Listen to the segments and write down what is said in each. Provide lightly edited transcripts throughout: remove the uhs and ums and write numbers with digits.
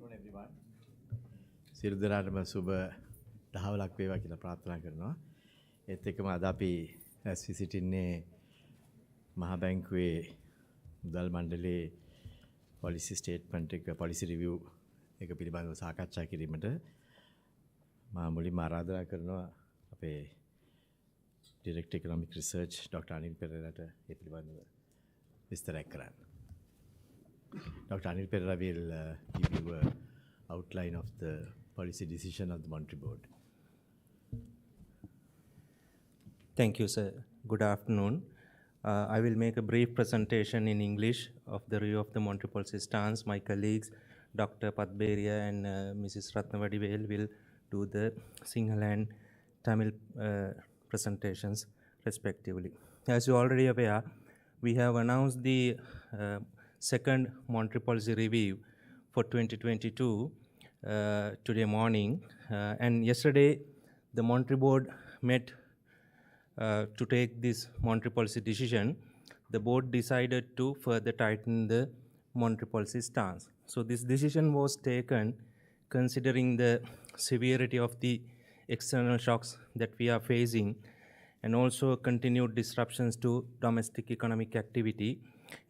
afternoon everyone. සියලු දෙනාටම සුබ දහවලක් වේවා කියලා ප්‍රාර්ථනා කරනවා. ඒත් එක්කම අද අපි ඇස් විසිටින්නේ මහා බැංකුවේ මුදල් මණ්ඩලයේ policy statement එක policy review එක පිළිබඳව සාකච්ඡා කිරීමට මා මුලින්ම ආරාධනා කරනවා අපේ Director Economic Research Dr. Anil Pereraට ඒ පිළිබඳව විස්තරයක් කරන්න. Dr. Anil Perera will give you an outline of the policy decision of the Monetary Board. Thank you, sir. Good afternoon. I will make a brief presentation in English of the review of the monetary policy stance. My colleagues, Dr. Padberia and Mrs. Ratnavadivel, will do the Sinhala and Tamil presentations respectively. As you already aware, we have announced the second monetary policy review for 2022 today morning, and yesterday the Monetary Board met to take this monetary policy decision. The board decided to further tighten the monetary policy stance. So this decision was taken considering the severity of the external shocks that we are facing and also continued disruptions to domestic economic activity.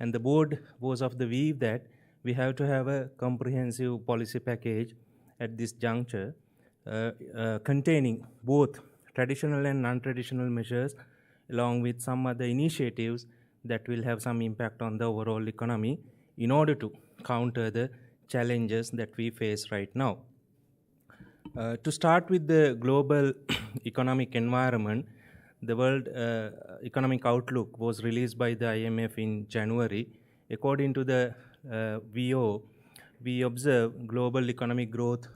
And the board was of the view that we have to have a comprehensive policy package at this juncture containing both traditional and non-traditional measures along with some other initiatives that will have some impact on the overall economy in order to counter the challenges that we face right now. To start with the global economic environment, the World Economic Outlook was released by the IMF in January. According to the VO, we observe global economic growth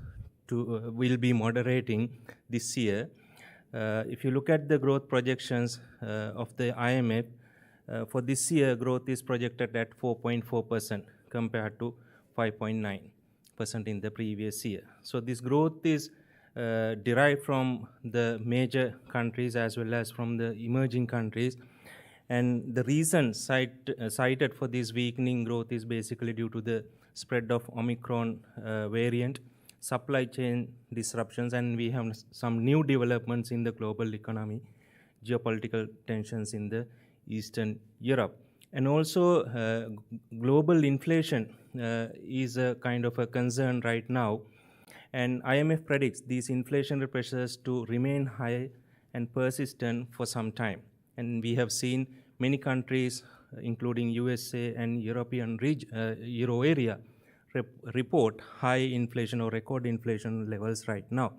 will be moderating this year. If you look at the growth projections of the IMF, for this year, growth is projected at 4.4% compared to 5.9% in the previous year. So this growth is derived from the major countries as well as from the emerging countries. And the reason cited for this weakening growth is basically due to the spread of Omicron variant, supply chain disruptions, and we have some new developments in the global economy, geopolitical tensions in the Eastern Europe. And also global inflation is a kind of a concern right now. And IMF predicts these inflationary pressures to remain high and persistent for some time. And we have seen many countries, including USA and European Euro area, report high inflation or record inflation levels right now.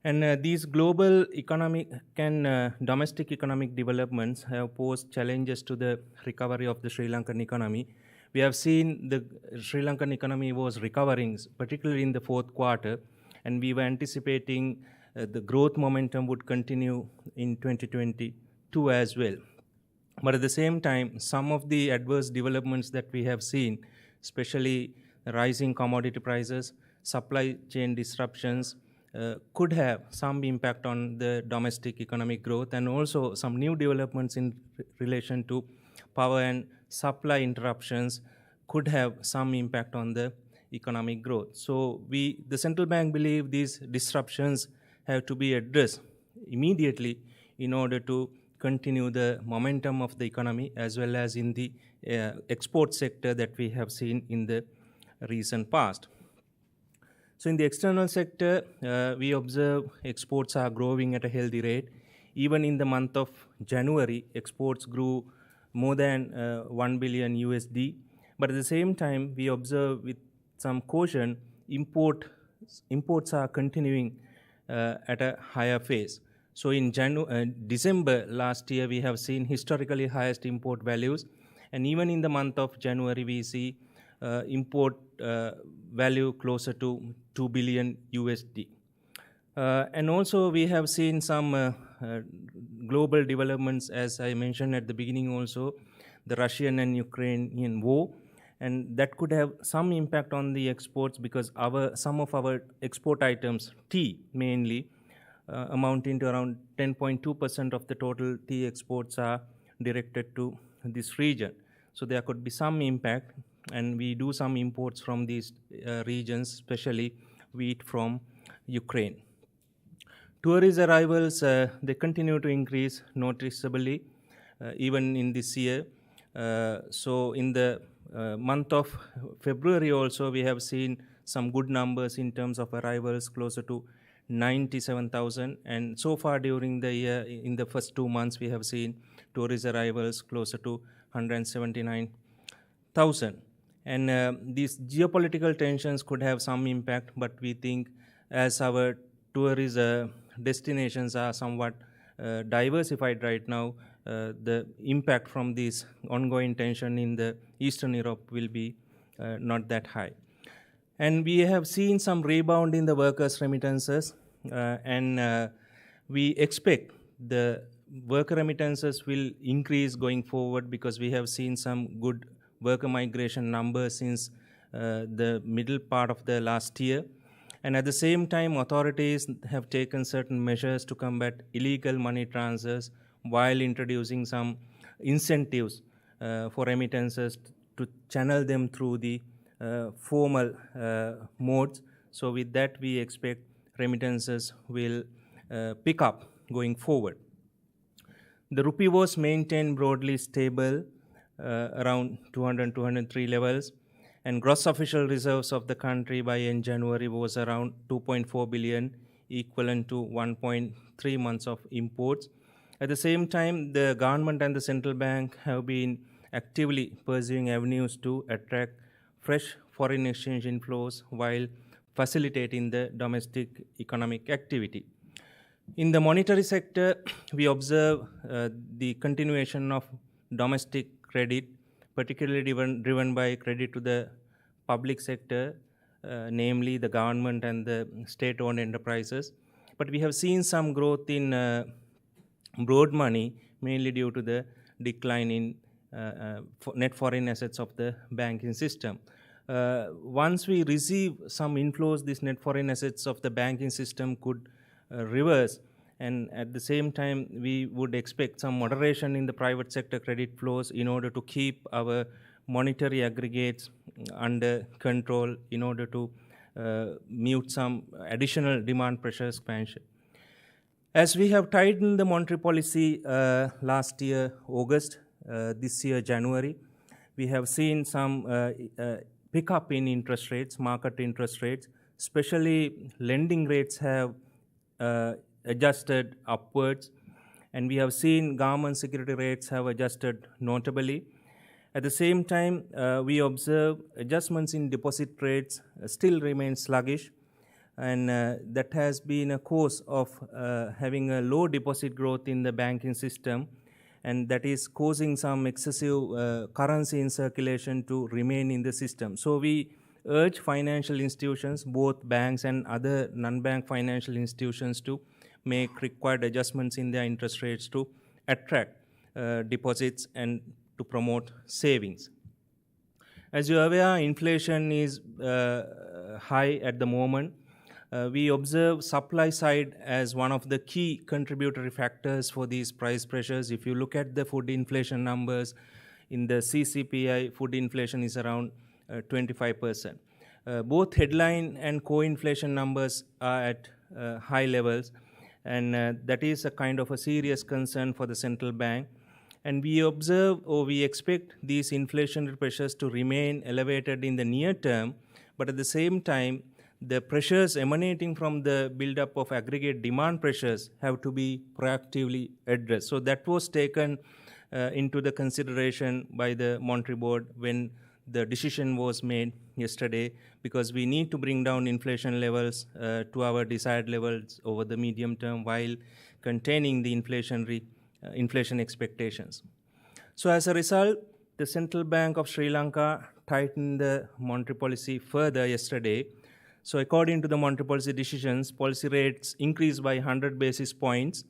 And these global economic and domestic economic developments have posed challenges to the recovery of the Sri Lankan economy. We have seen the Sri Lankan economy was recovering, particularly in the fourth quarter, and we were anticipating the growth momentum would continue in 2022 as well. But at the same time, some of the adverse developments that we have seen, especially rising commodity prices, supply chain disruptions, could have some impact on the domestic economic growth, and also some new developments in relation to power and supply interruptions could have some impact on the economic growth. So the central bank believe these disruptions have to be addressed immediately in order to continue the momentum of the economy as well as in the export sector that we have seen in the recent past. So in the external sector, we observe exports are growing at a healthy rate. Even in the month of January, exports grew more than 1 billion USD. But at the same time, we observe with some caution, imports are continuing at a higher phase. So in December last year, we have seen historically highest import values. And even in the month of January, we see import value closer to 2 billion USD. And also we have seen some global developments, as I mentioned at the beginning also, the Russian and Ukrainian war, and that could have some impact on the exports because some of our export items, tea mainly, amounting to around 10.2% of the total tea exports are directed to this region. So there could be some impact and we do some imports from these regions, especially wheat from Ukraine. Tourist arrivals, they continue to increase noticeably even in this year. So in the month of February also, we have seen some good numbers in terms of arrivals, closer to 97,000. And so far during the year, in the first 2 months, we have seen tourist arrivals closer to 179,000. And these geopolitical tensions could have some impact, but we think as our tourist destinations are somewhat diversified right now, the impact from this ongoing tension in the Eastern Europe will be not that high. And we have seen some rebound in the workers' remittances, and we expect the worker remittances will increase going forward because we have seen some good worker migration numbers since the middle part of the last year. And at the same time, authorities have taken certain measures to combat illegal money transfers while introducing some incentives for remittances to channel them through the formal modes. So with that, we expect remittances will pick up going forward. The rupee was maintained broadly stable around 200, 203 levels, and gross official reserves of the country by end January was around 2.4 billion, equivalent to 1.3 months of imports. At the same time, the government and the central bank have been actively pursuing avenues to attract fresh foreign exchange inflows while facilitating the domestic economic activity. In the monetary sector, we observe the continuation of domestic credit, particularly driven by credit to the public sector, namely the government and the state-owned enterprises. But we have seen some growth in broad money, mainly due to the decline in net foreign assets of the banking system. Once we receive some inflows, these net foreign assets of the banking system could reverse, and at the same time we would expect some moderation in the private sector credit flows in order to keep our monetary aggregates under control, in order to mute some additional demand pressure expansion. As we have tightened the monetary policy last year August, this year January, we have seen some pickup in interest rates, market interest rates, especially lending rates have adjusted upwards, and we have seen government security rates have adjusted notably. At the same time, we observe adjustments in deposit rates still remain sluggish, and that has been a cause of having a low deposit growth in the banking system, and that is causing some excessive currency in circulation to remain in the system. So we urge financial institutions, both banks and other non-bank financial institutions, to make required adjustments in their interest rates to attract deposits and to promote savings. As you are aware, inflation is high at the moment. We observe supply side as one of the key contributory factors for these price pressures. If you look at the food inflation numbers, in the CCPI, food inflation is around 25%. Both headline and core inflation numbers are at high levels, and that is a kind of a serious concern for the central bank. And we observe, or we expect, these inflationary pressures to remain elevated in the near term, but at the same time, the pressures emanating from the buildup of aggregate demand pressures have to be proactively addressed. So that was taken into the consideration by the Monetary Board when the decision was made yesterday, because we need to bring down inflation levels to our desired levels over the medium term while containing the inflation expectations. So as a result, the Central Bank of Sri Lanka tightened the monetary policy further yesterday. So according to the monetary policy decisions, policy rates increased by 100 basis points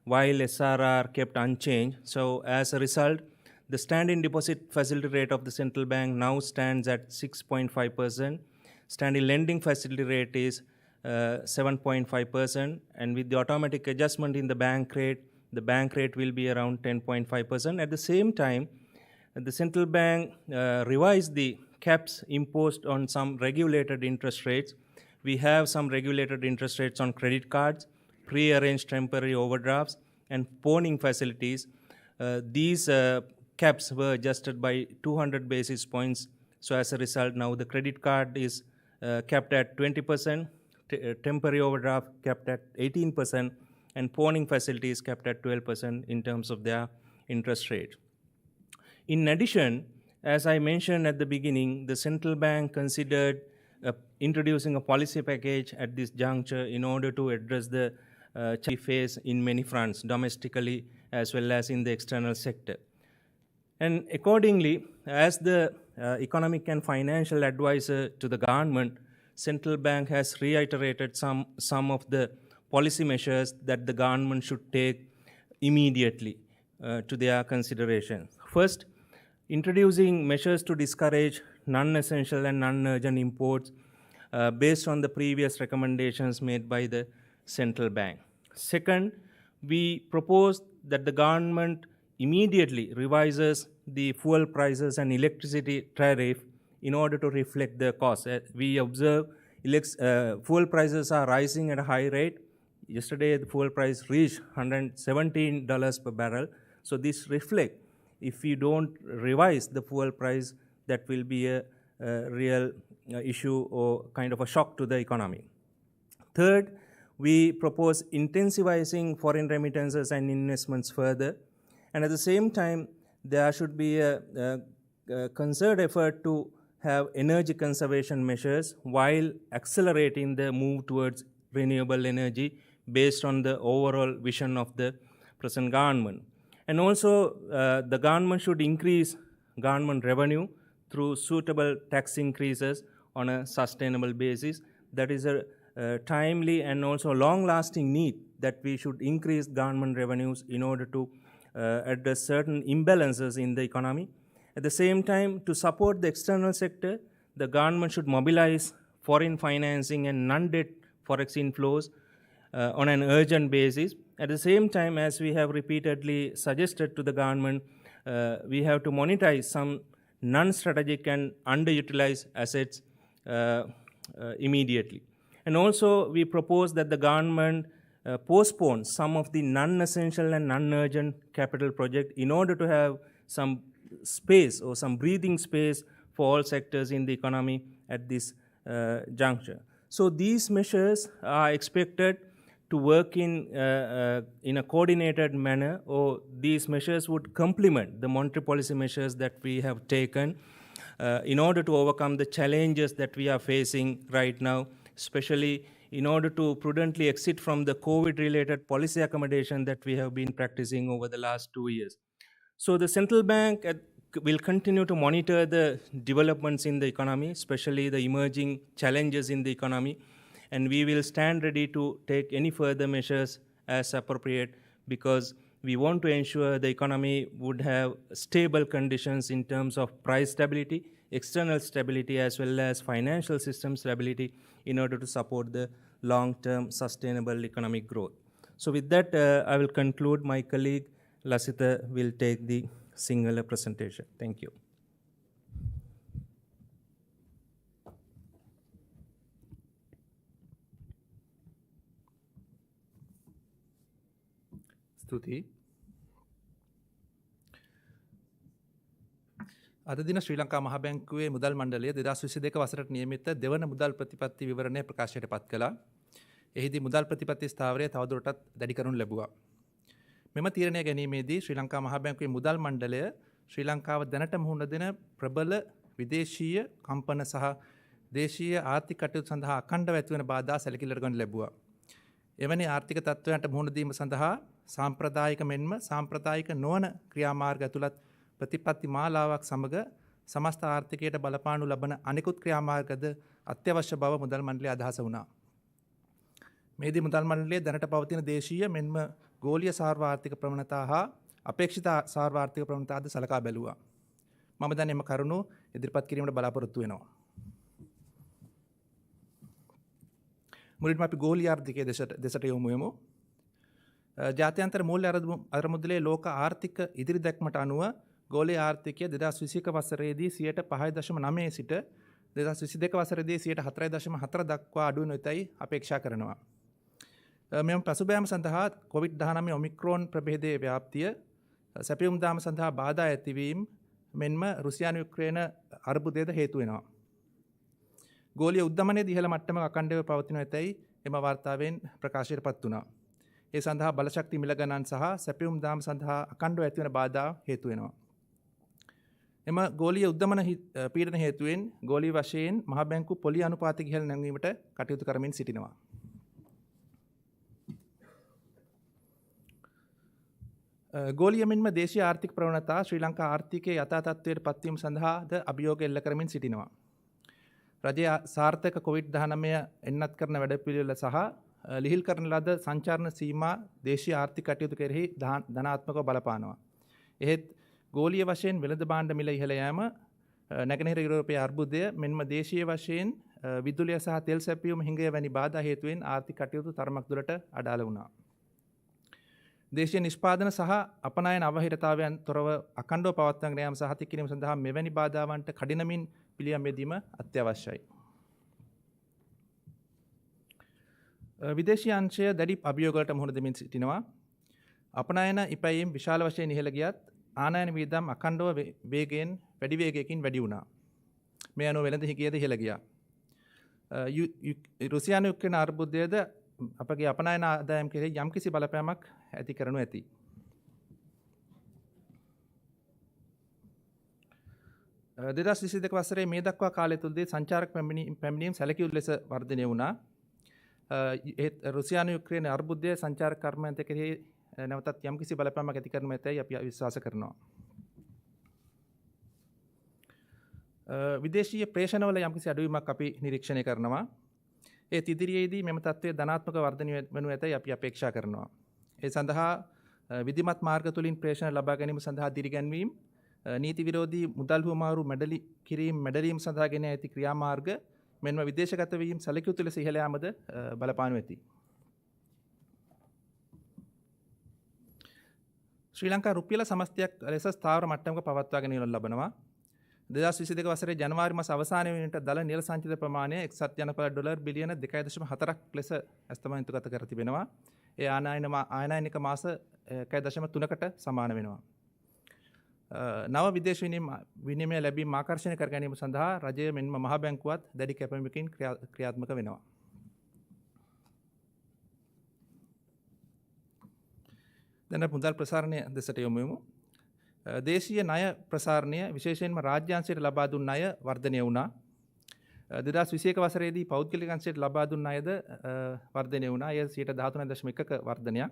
while SRR kept unchanged. So as a result, the standing deposit facility rate of the central bank now stands at 6.5%. Standing lending facility rate is 7.5%, and with the automatic adjustment in the bank rate will be around 10.5%. At the same time, the central bank revised the caps imposed on some regulated interest rates. We have some regulated interest rates on credit cards, pre-arranged temporary overdrafts, and pawning facilities. These caps were adjusted by 200 basis points. So as a result, now the credit card is capped at 20%, temporary overdraft capped at 18%, and pawning facilities capped at 12% in terms of their interest rate. In addition, as I mentioned at the beginning, the central bank considered introducing a policy package at this juncture in order to address the challenges we face in many fronts, domestically as well as in the external sector. And accordingly, as the economic and financial advisor to the government, central bank has reiterated some of the policy measures that the government should take immediately to their consideration. First, introducing measures to discourage non-essential and non-urgent imports based on the previous recommendations made by the central bank. Second, we propose that the government immediately revises the fuel prices and electricity tariff in order to reflect the cost. We observe fuel prices are rising at a high rate. Yesterday, the fuel price reached $117 per barrel. So this reflects, if you don't revise the fuel price, that will be a real issue or kind of a shock to the economy. Third, we propose intensivizing foreign remittances and investments further. And at the same time, there should be a concerted effort to have energy conservation measures while accelerating the move towards renewable energy based on the overall vision of the present government. And also, the government should increase government revenue through suitable tax increases on a sustainable basis. That is a timely and also long-lasting need that we should increase government revenues in order to address certain imbalances in the economy. At the same time, to support the external sector, the government should mobilize foreign financing and non-debt forex inflows on an urgent basis. At the same time, as we have repeatedly suggested to the government, we have to monetize some non-strategic and underutilized assets immediately. And also, we propose that the government postpone some of the non-essential and non-urgent capital projects in order to have some space or some breathing space for all sectors in the economy at this juncture. So these measures are expected to work in a coordinated manner, or these measures would complement the monetary policy measures that we have taken in order to overcome the challenges that we are facing right now, especially in order to prudently exit from the COVID-related policy accommodation that we have been practicing over the last 2 years. So the central bank will continue to monitor the developments in the economy, especially the emerging challenges in the economy, and we will stand ready to take any further measures as appropriate, because we want to ensure the economy would have stable conditions in terms of price stability, external stability, as well as financial system stability in order to support the long-term sustainable economic growth. So with that, I will conclude. My colleague Lasitha will take the singular presentation. Thank you. ස්තුතියි. අද දින ශ්‍රී ලංකා මහ බැංකුවේ මුදල් මණ්ඩලය 2022 වසරට නියමිත දෙවන මුදල් ප්‍රතිපත්ති විවරණය ප්‍රකාශයට පත් කළා. එහිදී මුදල් ප්‍රතිපත්ති ස්ථාවරය තවදුරටත් දැඩි කරනු ලැබුවා. මෙම තීරණය ගැනීමේදී ශ්‍රී ලංකා මහ බැංකුවේ මුදල් මණ්ඩලය ශ්‍රී ලංකාව දැනට මුහුණ දෙන ප්‍රබල විදේශීය කම්පන සහ දේශීය ආර්ථික කටයුතු සඳහා අඛණ්ඩව ඇතිවන බාධා සැලකිල්ලට ගනු ලැබුවා. එවැනි ආර්ථික තත්ත්වයන්ට මුහුණ දීම සඳහා සාම්ප්‍රදායික මෙන්ම සාම්ප්‍රදායික නොවන ක්‍රියාමාර්ග ඇතුළත් ප්‍රතිපත්ති මාලාවක් සමග සමස්ත ආර්ථිකයට බලපානු ලබන අනෙකුත් ක්‍රියාමාර්ගද අත්‍යවශ්‍ය බව මුදල් මණ්ඩලය අදහස වුණා. මේදී මුදල් මණ්ඩලය දැනට පවතින දේශීය මෙන්ම ගෝලීය සාර්වාර්ථික ප්‍රවණතා හා අපේක්ෂිත සාර්වාර්ථික ප්‍රවණතාද සලකා බැලුවා. මම දැන් එම කරුණු ඉදිරිපත් කිරීමට බලාපොරොත්තු වෙනවා. මුලින්ම අපි ගෝලීය ආර්ථිකයේ දෙසට යොමු වෙමු. ජාත්‍යන්තර මූල්‍ය අරමුදලේ ලෝක ආර්ථික ඉදිරි දැක්මට අනුව ගෝලීය ආර්ථිකය 2021 වසරේදී 5.9 සිට 2022 වසරේදී 4.4 දක්වා අඩු නොතයි අපේක්ෂා කරනවා. මෙම පසුබෑම සඳහා COVID-19 ඔමික්‍රෝන් ප්‍රභේදයේ ව්‍යාප්තිය, සැපයුම් දාම සඳහා බාධා ඇතිවීම මෙන්ම රුසියානු යුක්‍රේන අර්බුදයද හේතු වෙනවා. ගෝලීය උද්දමනයේ ඉහළ මට්ටමක අඛණ්ඩව පවතින ඇතැයි එම වාර්තාවෙන් ප්‍රකාශයටපත් වුණා. ඒ සඳහා බලශක්ති මිල ගණන් සහ සැපයුම් දාම සඳහා අඛණ්ඩව ඇතිවන බාධා හේතු වෙනවා. එම ගෝලීය උද්දමන පීඩන හේතුවෙන් ගෝලීය වශයෙන් මහ බැංකු පොලි අනුපාතික ඉහළ නැංවීමට කටයුතු කරමින් සිටිනවා. ගෝලීය මෙන්ම දේශීය ආර්ථික ප්‍රවණතා ශ්‍රී ලංකා ආර්ථිකයේ යථා තත්ත්වයට පත්වීම සඳහාද අභියෝග එල්ල කරමින් සිටිනවා. රජයේ සාර්ථක COVID-19 එන්නත් කරන වැඩපිළිවෙල සහ ලිහිල් කරන ලද සංචාරණ සීමා දේශීය ආර්ථික කටයුතු කෙරෙහි ධනාත්මකව බලපානවා. එහෙත් ගෝලීය වශයෙන් වෙළඳ භාණ්ඩ මිල ඉහළ යාම, නැගෙනහිර යුරෝපයේ අර්බුදය මෙන්ම දේශීය වශයෙන් විදුලිය සහ තෙල් සැපයුම හිඟය වැනි බාධා හේතුවෙන් ආර්ථික කටයුතු තරමක් දුරට අඩාල වුණා. දේශීය නිෂ්පාදන සහ අපනයන අවහිරතාවයන් තොරව අඛණ්ඩව පවත්වාගෙන යාම සහතික කිරීම සඳහා මෙවැනි බාධාවන්ට කඩිනමින් පිළියම් යෙදීම අත්‍යවශ්‍යයි. විදේශීය අංශය දැඩි අභියෝගවලට මුහුණ දෙමින් සිටිනවා. අපනයන ඉපැයීම් විශාල වශයෙන් ඉහළ ගියත් ආනයන වියදම් අඛණ්ඩව වැඩි වේගයකින් වැඩි වුණා. මේ අනුව වෙළඳ හිගයද ඉහළ ගියා. රුසියානු යුක්‍රේන අර්බුදයද අපගේ අපනයන ආදායම් කෙරෙහි යම්කිසි බලපෑමක් ඇති කරනු ඇති. දෙදස් 22 වසරේ මේ දක්වා කාලය තුළදී සංචාරක පැමිණීම් සැලකියුතු ලෙස වර්ධනය වුණා. රුසියානු යුක්‍රේන අර්බුදය සංචාරක කර්මාන්තය කෙරෙහි නැවතත් යම්කිසි බලපෑමක් ඇති කරනු ඇතැයි අපි විශ්වාස කරනවා. විදේශීය ප්‍රේෂණවල යම්කිසි අඩුවීමක් අපි නිරීක්ෂණය කරනවා. ඒ ඉදිරියේදී මෙම තත්ත්වය ධනාත්මක වර්ධනය වනු ඇතැයි අපි අපේක්ෂා කරනවා. ඒ සඳහා විධිමත් මාර්ග තුලින් ප්‍රේෂණ ලබා ගැනීම සඳහා දිරිගැන්වීම, නීති විරෝධී මුදල් හුවමාරු මැඩලීම් සඳහා ගෙන ඇති ක්‍රියාමාර්ග මෙන්ම විදේශගත වීම සැලකියුතු ලෙස ඉහළ යාමද බලපානු ඇති. ශ්‍රී ලංකා රුපියල සමස්තයක් ලෙස ස්ථාවර මට්ටමක පවත්වාගෙන යනු ලබනවා. 2022 වසරේ ජනවාරි මාස අවසානයේ වෙනට දල නිල සංචිත ප්‍රමාණය එක්සත් ජනපද ඩොලර් බිලියන 2.4ක් ලෙස ඇස්තමන්තුගත කර තිබෙනවා. ඒ ආනයනික මාස 1.3කට සමාන වෙනවා. නව විදේශ විනිමය ලැබීම ආකර්ෂණය කර ගැනීම සඳහා රජය මෙන්ම මහ බැංකුවත් දැඩි කැපවීමකින් ක්‍රියාත්මක වෙනවා. දැන් මුදල් ප්‍රසාරණය දෙසට යොමු වෙමු. දේශීය ණය ප්‍රසාරණය විශේෂයෙන්ම රාජ්‍යාංශයට ලබා දුන් ණය වර්ධනය වුණා. 2021 වසරේදී පෞද්ගලික අංශයට ලබා දුන් ණයද වර්ධනය වුණා. එය 13.1ක වර්ධනයක්.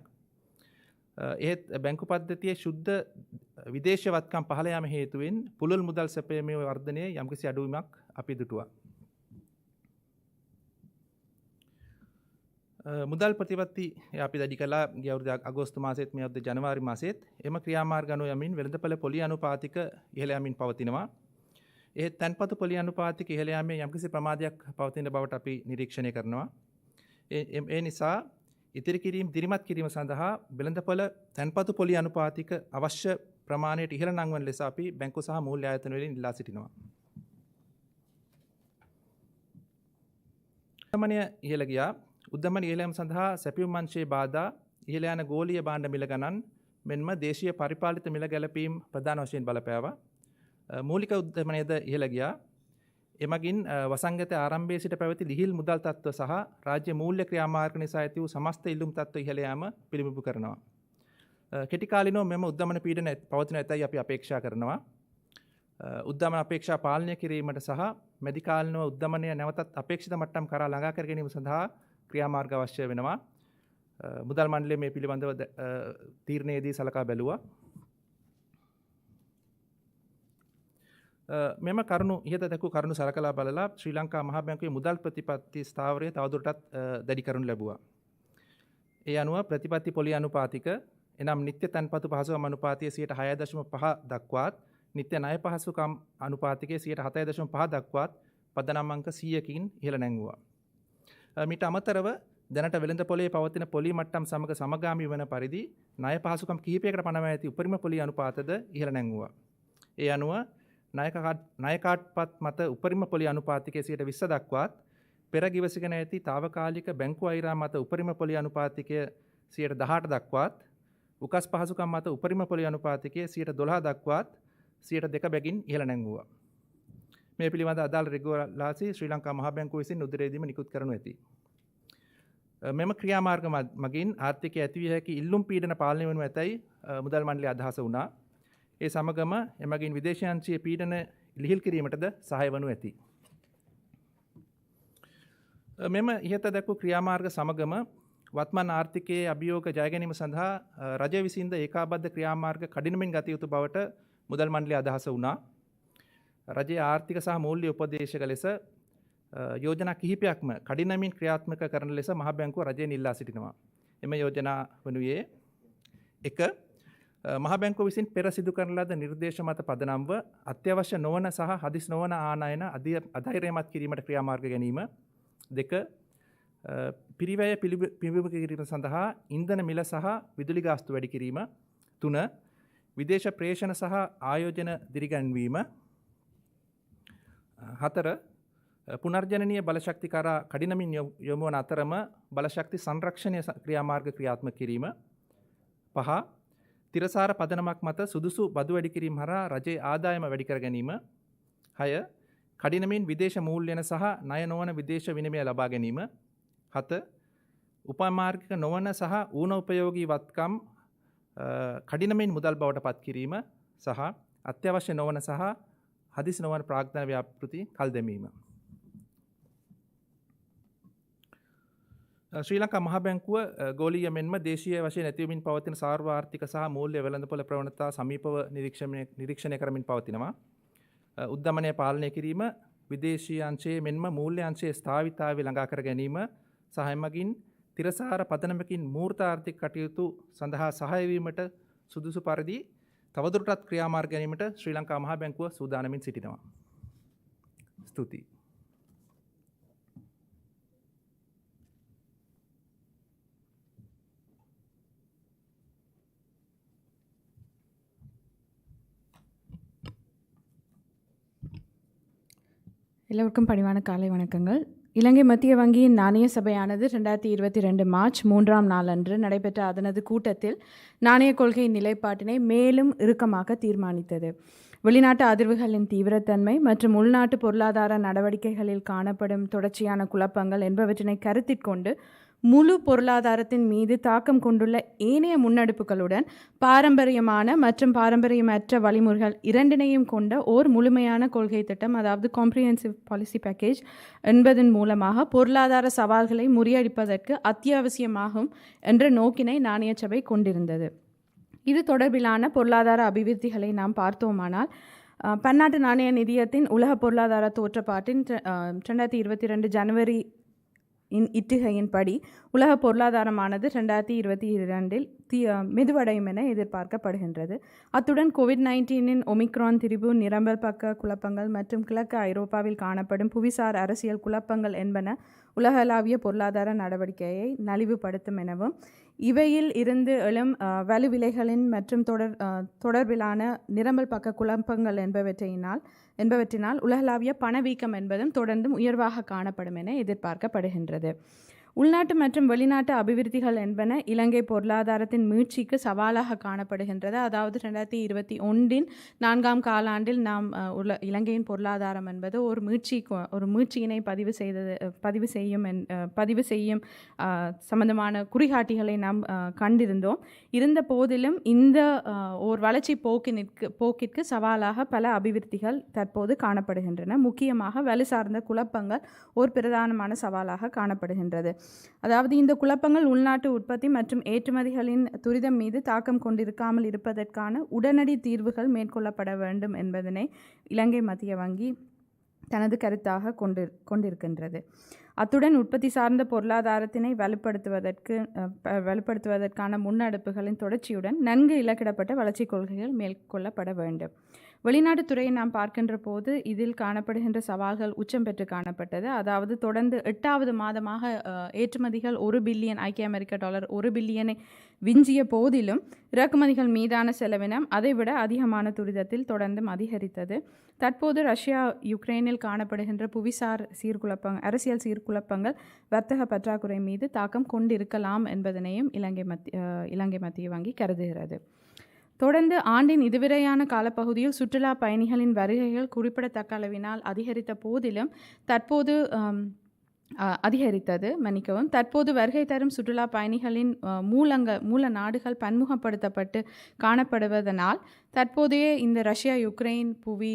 එහෙත් බැංකු පද්ධතියේ ශුද්ධ විදේශීය වත්කම් පහළ යාම හේතුවෙන් පුළුල් මුදල් සැපයීමේ වර්ධනයේ යම්කිසි අඩුවීමක් අපි දුටුවා. මුදල් ප්‍රතිපත්ති අපි දැඩි කළා ගිය අවුරුදු අගෝස්තු මාසෙත් මේ අවුරුදු ජනවාරි මාසෙත් එම ක්‍රියාමාර්ග අනුව යමින් වෙළඳපළ පොලි අනුපාතික ඉහළ යමින් පවතිනවා. එහෙත් තැන්පතු පොලි අනුපාතික ඉහළ යාමේ යම්කිසි ප්‍රමාදයක් පවතින බවට අපි නිරීක්ෂණය කරනවා. ඒ නිසා ඉතිරි කිරීම දිරිමත් කිරීම සඳහා වෙළඳපළ තැන්පතු පොලි අනුපාතික අවශ්‍ය ප්‍රමාණයට ඉහළ නංවන ලෙස අපි බැංකු සහ මූල්‍ය ආයතන වලින් ඉල්ලා සිටිනවා. උද්දමනය ඉහළ ගියා. උද්දමන ඉහළ යාම සඳහා සැපයුම් අංශයේ බාධා, ඉහළ යන ගෝලීය භාණ්ඩ මිල ගණන් මෙන්ම දේශීය පරිපාලිත මිල ගැලපීම් ප්‍රධාන වශයෙන් බලපෑවා. මූලික උද්දමනයද ඉහළ ගියා. එමගින් වසංගත ආරම්භයේ සිට පැවති ලිහිල් මුදල් තත්ත්ව සහ රාජ්‍ය මූල්‍ය ක්‍රියාමාර්ග නිසා ඇති වූ සමස්ත ඉල්ලුම් තත්ත්ව ඉහළ යාම පිළිබිඹු කරනවා. කෙටි කාලිනව මෙම උද්දමන පීඩන පවතින ඇතැයි අපි අපේක්ෂා කරනවා. උද්දමන අපේක්ෂා පාලනය කිරීමට සහ මැදි කාලිනව උද්දමනය නැවතත් අපේක්ෂිත මට්ටම් කරා ළඟා කර ගැනීම සඳහා ක්‍රියාමාර්ග අවශ්‍ය වෙනවා. මුදල් මණ්ඩලය මේ පිළිබඳව තීරණයේදී සලකා බැලුවා. මෙම කරුණු ඉහත දැකූ කරුණු සලකලා බලලා ශ්‍රී ලංකා මහ බැංකුවේ මුදල් ප්‍රතිපත්ති ස්ථාවරය තවදුරටත් දැඩි කරනු ලැබුවා. ඒ අනුව ප්‍රතිපත්ති පොලි අනුපාතික එනම් නිත්‍ය තන්පතු පහසුකම් අනුපාතය 6.5 දක්වාත් නිත්‍ය ණය පහසුකම් අනුපාතිකයේ 7.5 දක්වාත් පදනම් අංක 100කින් ඉහළ නැංගුවා. මීට අමතරව දැනට වෙළඳ පොලේ පවතින පොලි මට්ටම් සමග සමගාමී වන පරිදි ණය පහසුකම් කිහිපයකට පනවා ඇති උපරිම පොලි අනුපාතද ඉහළ නැංගුවා. ඒ අනුව ණයකාට්පත් මත උපරිම පොලි අනුපාතිකය 20% දක්වාත් පෙර ගිවිසගෙන ඇති తాවකාලික බැංකු අයිරා මත උපරිම පොලි අනුපාතිකය 18% දක්වාත් උකස් පහසුකම් මත උපරිම පොලි අනුපාතිකය 12% දක්වාත් 2% බැගින් ඉහළ නැංගුවා. මේ පිළිබඳ අදාළ රෙගුලාසි ශ්‍රී ලංකා මහා බැංකුව විසින් උදරේදීම නිකුත් කරනු ඇති. මෙම ක්‍රියාමාර්ග මගින් ආර්ථිකය ඇතිවිය හැකි ඉල්ලුම් පීඩන පාලනය වනු ඇතැයි මුදල් මණ්ඩලය අදහස වුණා. ඒ සමගම එමගින් විදේශයන්චයේ පීඩන ලිහිල් කිරීමටද සහාය වනු ඇති. මෙම ඉහත දැක්වූ ක්‍රියාමාර්ග සමගම වත්මන් ආර්ථිකයේ අභියෝග ජයගැනීම සඳහා රජය විසින්ද ඒකාබද්ධ ක්‍රියාමාර්ග කඩිනමින් ගත යුතු බවට මුදල් මණ්ඩලය අදහස වුණා. රජයේ ආර්ථික සහ මූල්‍ය උපදේශක ලෙස යෝජනා කිහිපයක්ම කඩිනමින් ක්‍රියාත්මක කරන ලෙස මහ බැංකුව රජයෙන් ඉල්ලා සිටිනවා. එම යෝජනා වනුයේ 1. මහ බැංකුව විසින් පෙර සිදු කරන ලද නිර්දේශ මත පදනම්ව අත්‍යවශ්‍ය නොවන සහ හදිස් නොවන ආනයන අධෛර්යමත් කිරීමට ක්‍රියාමාර්ග ගැනීම. 2. පිරිවැය පිළිබිඹු කිරීම සඳහා ඉන්ධන මිල සහ විදුලි ගාස්තු වැඩි කිරීම. 3. විදේශ ප්‍රේෂණ සහ ආයෝජන දිරිගැන්වීම. 4. පුනර්ජනනීය බලශක්ති කරා කඩිනමින් යොමු වන අතරම බලශක්ති සංරක්ෂණය ක්‍රියාමාර්ග ක්‍රියාත්මක කිරීම. 5. තිරසාර පදනමක් මත සුදුසු බදු වැඩි කිරීම හරහා රජයේ ආදායම වැඩි කර ගැනීම. 6. කඩිනමින් විදේශ මූල්‍යන සහ ණය නොවන විදේශ විනිමය ලබා ගැනීම. 7. උපමාර්ගික නොවන සහ ඌනෝපයෝගී වත්කම් කඩිනමින් මුදල් බවට පත් කිරීම සහ අත්‍යවශ්‍ය නොවන සහ හදිසි නොවන ප්‍රාග්ධන ව්‍යාපෘති කල් දැමීම. ශ්‍රී ලංකා මහ බැංකුව ගෝලීය මෙන්ම දේශීය වශයෙන් ඇතිවමින් පවතින සාර්වාර්ථික සහ මූල්‍ය වෙළඳපොළ ප්‍රවණතා සමීපව නිරීක්ෂණය කරමින් පවතිනවා. උද්දමනය පාලනය කිරීම, විදේශීය අංශයේ මෙන්ම මූල්‍ය අංශයේ ස්ථාවිතාවය ළඟා කර ගැනීම සහ එමගින් තිරසාර පදනමකින් මූර්ත ආර්ථික කටයුතු සඳහා සහාය වීමට සුදුසු පරිදි තවදුරටත් ක්‍රියාමාර්ග ගැනීමට ශ්‍රී ලංකා මහා බැංකුව සූදානමින් සිටිනවා. ස්තුතියි. எல்லோருக்கும் பணிவான காலை வணக்கங்கள். இலங்கை மத்திய வங்கியின் நாணய சபையானது 2022 மார்ச் 3ஆம் நாள் அன்று நடைபெற்ற அதனது கூட்டத்தில் நாணய கொள்கையின் நிலைப்பாட்டினை மேலும் இறுக்கமாக தீர்மானித்தது. வெளிநாட்டு அதிர்வுகளின் தீவிரத்தன்மை மற்றும் உள்நாட்டு பொருளாதார நடவடிக்கைகளில் காணப்படும் தொடர்ச்சியான குழப்பங்கள் என்பவற்றினை கருத்திற்கொண்டு முழு பொருளாதாரத்தின் மீது தாக்கம் கொண்டுள்ள ஏனைய முன்னெடுப்புகளுடன் பாரம்பரியமான மற்றும் பாரம்பரியமற்ற வழிமுறைகள் இரண்டினையும் கொண்ட ஓர் முழுமையான கொள்கை திட்டம், அதாவது காம்ப்ரிஹென்சிவ் பாலிசி பேக்கேஜ் என்பதன் மூலமாக பொருளாதார சவால்களை முறியடிப்பதற்கு அத்தியாவசியமாகும் என்ற நோக்கினை நாணய சபை கொண்டிருந்தது. இது தொடர்பிலான பொருளாதார அபிவிருத்திகளை நாம் பார்த்தோமானால், பன்னாட்டு நாணய நிதியத்தின் உலக பொருளாதார தோற்றப்பாட்டின் 2022 ஜனவரி இட்டுகையின்படி உலக பொருளாதாரமானது 2022 மெதுவடையும் என எதிர்பார்க்கப்படுகின்றது. அத்துடன் கோவிட்-19 ஒமிக்ரான் திரிபு, நிரம்பல் பக்க குழப்பங்கள் மற்றும் கிழக்கு ஐரோப்பாவில் காணப்படும் புவிசார் அரசியல் குழப்பங்கள் என்பன உலகளாவிய பொருளாதார நடவடிக்கையை நலிவுபடுத்தும் எனவும், இவையில் இருந்து எழும் வலுவிலைகளின் மற்றும் தொடர்பிலான நிரம்பல் பக்க குழப்பங்கள் என்பவற்றினால் உலகளாவிய பணவீக்கம் என்பதும் தொடர்ந்தும் உயர்வாக காணப்படும் என எதிர்பார்க்கப்படுகின்றது. உள்நாட்டு மற்றும் வெளிநாட்டு அபிவிருத்திகள் என்பன இலங்கை பொருளாதாரத்தின் மீட்சிக்கு சவாலாக காணப்படுகின்றது. அதாவது 2021 4ஆம் காலாண்டில் நாம் இலங்கையின் பொருளாதாரம் என்பது ஒரு மீட்சியினை பதிவு செய்யும் சம்பந்தமான குறிகாட்டிகளை நாம் கண்டிருந்தோம். இருந்த போதிலும் இந்த ஒரு வளர்ச்சி போக்கிற்கு சவாலாக பல அபிவிருத்திகள் தற்போது காணப்படுகின்றன. முக்கியமாக வலு சார்ந்த குழப்பங்கள் ஒரு பிரதானமான சவாலாக காணப்படுகின்றது. அதாவது இந்த குழப்பங்கள் உள்நாட்டு உற்பத்தி மற்றும் ஏற்றுமதிகளின் துரிதம் மீது தாக்கம் கொண்டிருக்காமல் இருப்பதற்கான உடனடி தீர்வுகள் மேற்கொள்ளப்பட வேண்டும் என்பதனை இலங்கை மத்திய வங்கி தனது கருத்தாக கொண்டிருக்கின்றது. அத்துடன் உற்பத்தி சார்ந்த பொருளாதாரத்தினை வலுப்படுத்துவதற்கான முன்னெடுப்புகளின் தொடர்ச்சியுடன் நன்கு இலக்கிடப்பட்ட வளர்ச்சி கொள்கைகள் மேற்கொள்ளப்பட வேண்டும். வெளிநாட்டுத்துறையை நாம் பார்க்கின்ற போது இதில் காணப்படுகின்ற சவால்கள் உச்சம் பெற்று காணப்பட்டது. அதாவது தொடர்ந்து 8வது மாதமாக ஏற்றுமதிகள் $1 பில்லியன் ஐக்கிய அமெரிக்க டாலர் $1 பில்லியனை விஞ்சிய போதிலும் இறக்குமதிகள் மீதான செலவினம் அதைவிட அதிகமான துரிதத்தில் தொடர்ந்தும் அதிகரித்தது. தற்போது ரஷ்யா யுக்ரைனில் காணப்படுகின்ற புவிசார் அரசியல் சீர்குழப்பங்கள் வர்த்தக பற்றாக்குறை மீது தாக்கம் கொண்டிருக்கலாம் என்பதனையும் இலங்கை மத்திய வங்கி கருதுகிறது. தொடர்ந்து ஆண்டின் இதுவரையான காலப்பகுதியில் சுற்றுலா பயணிகளின் வருகைகள் குறிப்பிடத்தக்க அளவினால் அதிகரித்த போதிலும் தற்போது வருகை தரும் சுற்றுலா பயணிகளின் மூல நாடுகள் பன்முகப்படுத்தப்பட்டு காணப்படுவதனால் தற்போதைய இந்த ரஷ்யா யுக்ரைன் புவி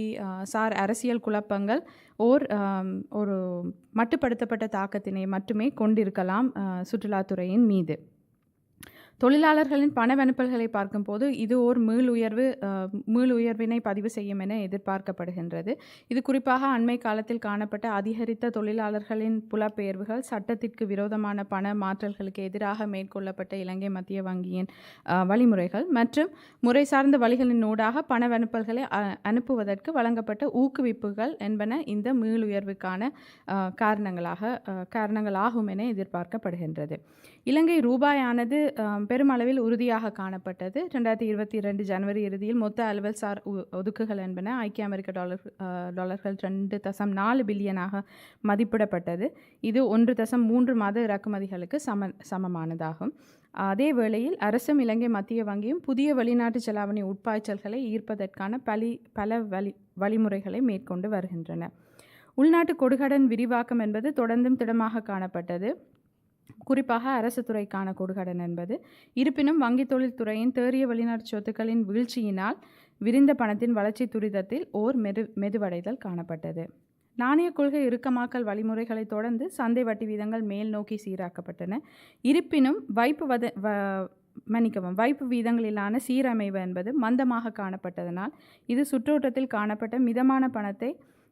சார் அரசியல் குழப்பங்கள் ஒரு மட்டுப்படுத்தப்பட்ட தாக்கத்தினை மட்டுமே கொண்டிருக்கலாம் சுற்றுலாத்துறையின் மீது. தொழிலாளர்களின் பணவனுப்பல்களை பார்க்கும்போது இது ஓர் மீளுயர்வினை பதிவு செய்யும் என எதிர்பார்க்கப்படுகின்றது. இது குறிப்பாக அண்மை காலத்தில் காணப்பட்ட அதிகரித்த தொழிலாளர்களின் புலப்பெயர்வுகள், சட்டத்திற்கு விரோதமான பண மாற்றல்களுக்கு எதிராக மேற்கொள்ளப்பட்ட இலங்கை மத்திய வங்கியின் வழிமுறைகள் மற்றும் முறை சார்ந்த வழிகளின் ஊடாக பணவனுப்பல்களை அனுப்புவதற்கு வழங்கப்பட்ட ஊக்குவிப்புகள் என்பன இந்த மீளுயர்வுக்கான காரணங்களாகும் என எதிர்பார்க்கப்படுகின்றது. இலங்கை ரூபாயானது பெருமளவில் உறுதியாக காணப்பட்டது. 2022 ஜனவரி இறுதியில் மொத்த அலுவல் சார் ஒதுக்குகள் என்பன ஐக்கிய அமெரிக்க டாலர்கள் 2.4 பில்லியனாக மதிப்பிடப்பட்டது. இது 1.3 மாத இறக்குமதிகளுக்கு சமமானதாகும். அதே வேளையில் அரசும் இலங்கை மத்திய வங்கியும் புதிய வெளிநாட்டு செலாவணி உட்பாய்ச்சல்களை ஈர்ப்பதற்கான பல வழிமுறைகளை மேற்கொண்டு வருகின்றன. உள்நாட்டு கொடுகடன் விரிவாக்கம் என்பது தொடர்ந்தும் திடமாக காணப்பட்டது. குறிப்பாக அரசு துறைக்கான கொடுகடன் என்பது. இருப்பினும் வங்கி தொழில் துறையின் தேறிய வெளிநாட்டு சொத்துக்களின் வீழ்ச்சியினால் விரிந்த பணத்தின் வளர்ச்சி துரிதத்தில் மெதுவடைதல் காணப்பட்டது. நாணய கொள்கை இறுக்கமாக்கல் வழிமுறைகளை தொடர்ந்து சந்தை வட்டி வீதங்கள் மேல் நோக்கி சீராக்கப்பட்டன. இருப்பினும் வைப்பு வீதங்களிலான சீரமைவு என்பது மந்தமாக காணப்பட்டதனால் இது சுற்றோட்டத்தில் காணப்பட்ட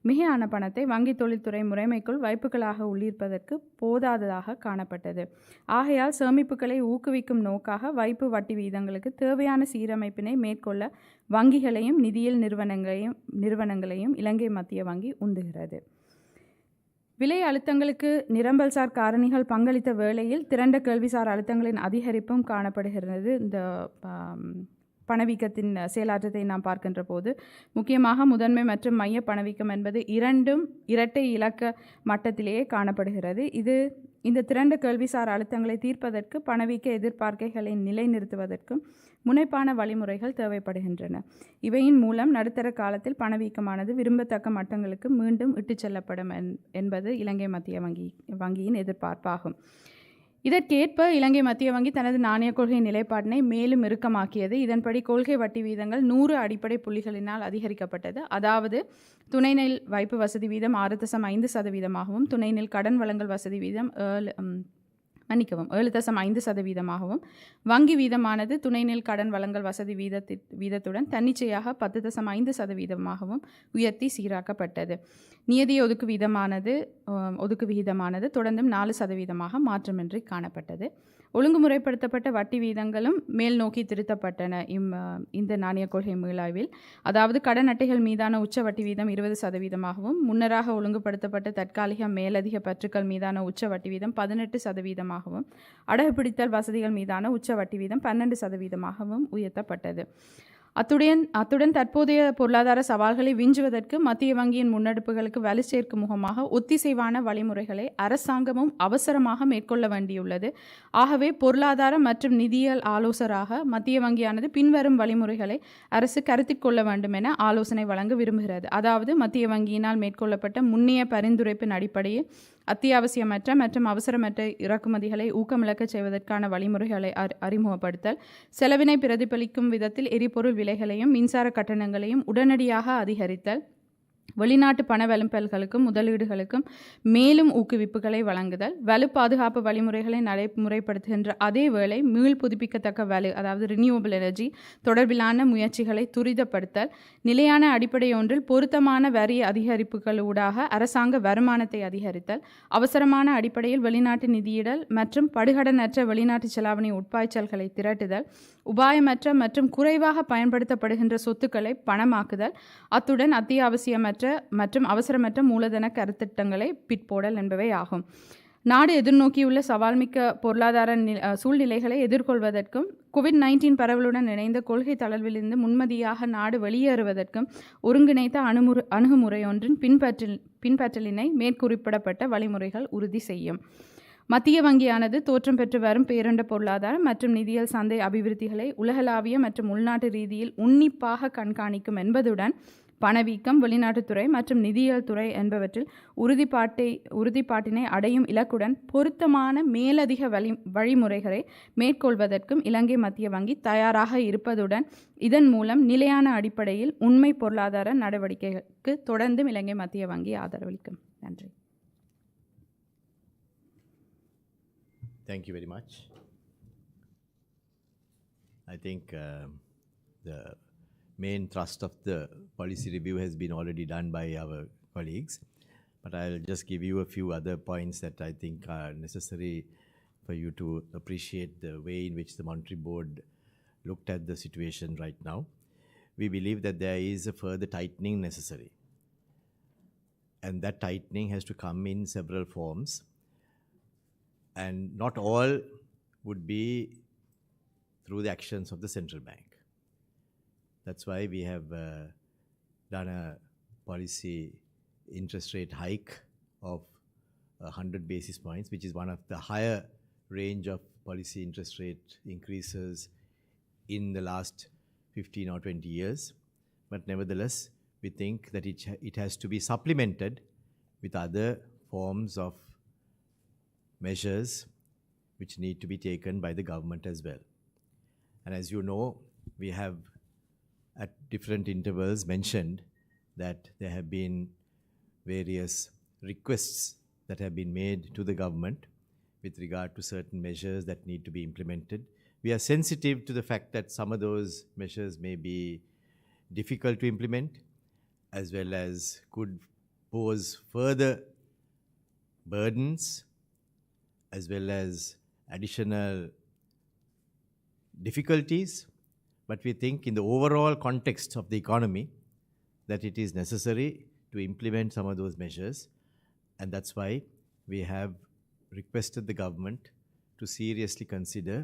மிகையான பணத்தை வங்கி தொழில்துறை முறைமைக்குள் வைப்புகளாக உள்ளிருப்பதற்கு போதாததாக காணப்பட்டது. ஆகையால் சேமிப்புகளை ஊக்குவிக்கும் நோக்காக வைப்பு வட்டி வீதங்களுக்கு தேவையான சீரமைப்பினை மேற்கொள்ள வங்கிகளையும் நிதியியல் நிறுவனங்களையும் இலங்கை மத்திய வங்கி உந்துகிறது. விலை அழுத்தங்களுக்கு நிரம்பல்சார் காரணிகள் பங்களித்த வேளையில் திரண்ட கேள்விசார் அழுத்தங்களின் அதிகரிப்பும் காணப்படுகிறது. இந்த பணவீக்கத்தின் செயலாற்றத்தை நாம் பார்க்கின்ற போது முக்கியமாக முதன்மை மற்றும் மைய பணவீக்கம் என்பது இரண்டும் இரட்டை இலக்க மட்டத்திலேயே காணப்படுகிறது. இந்த திரண்ட கேள்விசார் அழுத்தங்களை தீர்ப்பதற்கு பணவீக்க எதிர்பார்க்கைகளை நிலைநிறுத்துவதற்கும் முனைப்பான வழிமுறைகள் தேவைப்படுகின்றன. இவையின் மூலம் நடுத்தர காலத்தில் பணவீக்கமானது விரும்பத்தக்க மட்டங்களுக்கு மீண்டும் இட்டுச் செல்லப்படும் என்பது இலங்கை மத்திய வங்கியின் எதிர்பார்ப்பாகும். இதற்கேற்ப இலங்கை மத்திய வங்கி தனது நாணய கொள்கை நிலைப்பாட்டினை மேலும் இறுக்கமாக்கியது. இதன்படி கொள்கை வட்டி வீதங்கள் 100 அடிப்படை புள்ளிகளினால் அதிகரிக்கப்பட்டது. அதாவது துணைநெல் வைப்பு வசதி வீதம் 6.5%, துணைநெல் கடன் வழங்கல் வசதி வீதம் 7.5%, வங்கி வீதமானது துணைநெல் கடன் வழங்கல் வசதி வீதத்துடன் தன்னிச்சையாக 10.5% உயர்த்தி சீராக்கப்பட்டது. நியதி ஒதுக்கு விகிதமானது தொடர்ந்தும் 4% மாற்றமின்றி காணப்பட்டது. ஒழுங்குமுறைப்படுத்தப்பட்ட வட்டி வீதங்களும் மேல் நோக்கி திருத்தப்பட்டன. இந்த நாணய கொள்கை மீளாய்வில் அதாவது கடன் அட்டைகள் மீதான உச்ச வட்டி வீதம் 20%, முன்னராக ஒழுங்குபடுத்தப்பட்ட தற்காலிக மேலதிக பற்றுக்கள் மீதான உச்ச வட்டி வீதம் 18%, அடகு பிடித்தல் வசதிகள் மீதான உச்ச வட்டி வீதம் 12% உயர்த்தப்பட்டது. அத்துடன் தற்போதைய பொருளாதார சவால்களை விஞ்சுவதற்கு மத்திய வங்கியின் முன்னெடுப்புகளுக்கு வலு சேர்க்கும் முகமாக ஒத்திசைவான வழிமுறைகளை அரசாங்கமும் அவசரமாக மேற்கொள்ள வேண்டியுள்ளது. ஆகவே பொருளாதார மற்றும் நிதியியல் ஆலோசகராக மத்திய வங்கியானது பின்வரும் வழிமுறைகளை அரசு கருத்தில் கொள்ள வேண்டும் என ஆலோசனை வழங்க விரும்புகிறது. அதாவது மத்திய வங்கியினால் மேற்கொள்ளப்பட்ட முன்னைய பரிந்துரைப்பின் அடிப்படையில் அத்தியாவசியமற்ற மற்றும் அவசரமற்ற இறக்குமதிகளை ஊக்கமிழக்க செய்வதற்கான வழிமுறைகளை அறிமுகப்படுத்தல், செலவினை பிரதிபலிக்கும் விதத்தில் எரிபொருள் விலைகளையும் மின்சார கட்டணங்களையும் உடனடியாக அதிகரித்தல், வெளிநாட்டு பண வலுப்பல்களுக்கும் முதலீடுகளுக்கும் மேலும் ஊக்குவிப்புகளை வழங்குதல், வலு பாதுகாப்பு வழிமுறைகளை நடைமுறைப்படுத்துகின்ற அதே வேளை மீள் புதுப்பிக்கத்தக்க வலு அதாவது ரினியூவபிள் எனர்ஜி தொடர்பிலான முயற்சிகளை துரிதப்படுத்தல், நிலையான அடிப்படை ஒன்றில் பொருத்தமான வரி அதிகரிப்புகளூடாக அரசாங்க வருமானத்தை அதிகரித்தல், அவசரமான அடிப்படையில் வெளிநாட்டு நிதியிடல் மற்றும் படுகடனற்ற வெளிநாட்டு செலாவணி உட்பாய்ச்சல்களை திரட்டுதல், உபாயமற்ற மற்றும் குறைவாக பயன்படுத்தப்படுகின்ற சொத்துக்களை பணமாக்குதல், அத்துடன் அத்தியாவசியமற்ற மற்றும் அவசரமற்ற மூலதன கருத்திட்டங்களை பிற்போடல் என்பவை ஆகும். நாடு எதிர்நோக்கியுள்ள சவால்மிக்க பொருளாதார சூழ்நிலைகளை எதிர்கொள்வதற்கும் COVID-19 பரவலுடன் இணைந்த கொள்கை தளர்விலிருந்து முன்மதியாக நாடு வெளியேறுவதற்கும் ஒருங்கிணைத்த அணுகுமுறையொன்றின் பின்பற்றலினை மேற்குறிப்பிடப்பட்ட வழிமுறைகள் உறுதி செய்யும். மத்திய வங்கியானது தோற்றம் பெற்று வரும் பேரண்ட பொருளாதார மற்றும் நிதியியல் சந்தை அபிவிருத்திகளை உலகளாவிய மற்றும் உள்நாட்டு ரீதியில் உன்னிப்பாக கண்காணிக்கும் என்பதுடன் பணவீக்கம், வெளிநாட்டுத்துறை மற்றும் நிதியியல் துறை என்பவற்றில் உறுதிப்பாட்டினை அடையும் இலக்குடன் பொருத்தமான மேலதிக வழிமுறைகளை மேற்கொள்வதற்கும் இலங்கை மத்திய வங்கி தயாராக இருப்பதுடன் இதன் மூலம் நிலையான அடிப்படையில் உண்மை பொருளாதார நடவடிக்கைகளுக்கு தொடர்ந்தும் இலங்கை மத்திய வங்கி ஆதரவளிக்கும். நன்றி. Thank you very much. I think the main thrust of the policy review has been already done by our colleagues, but I'll just give you a few other points that I think are necessary for you to appreciate the way in which the Monetary Board looked at the situation right now. We believe that there is a further tightening necessary, and that tightening has to come in several forms. And not all would be through the actions of the central bank. That's why we have done a policy interest rate hike of 100 basis points, which is one of the higher range of policy interest rate increases in the last 15 or 20 years. But nevertheless, we think that it has to be supplemented with other forms of measures which need to be taken by the government as well. And as you know, we have at different intervals mentioned that there have been various requests that have been made to the government with regard to certain measures that need to be implemented. We are sensitive to the fact that some of those measures may be difficult to implement, as well as could pose further burdens, as well as additional difficulties. But we think in the overall context of the economy that it is necessary to implement some of those measures, and that's why we have requested the government to seriously consider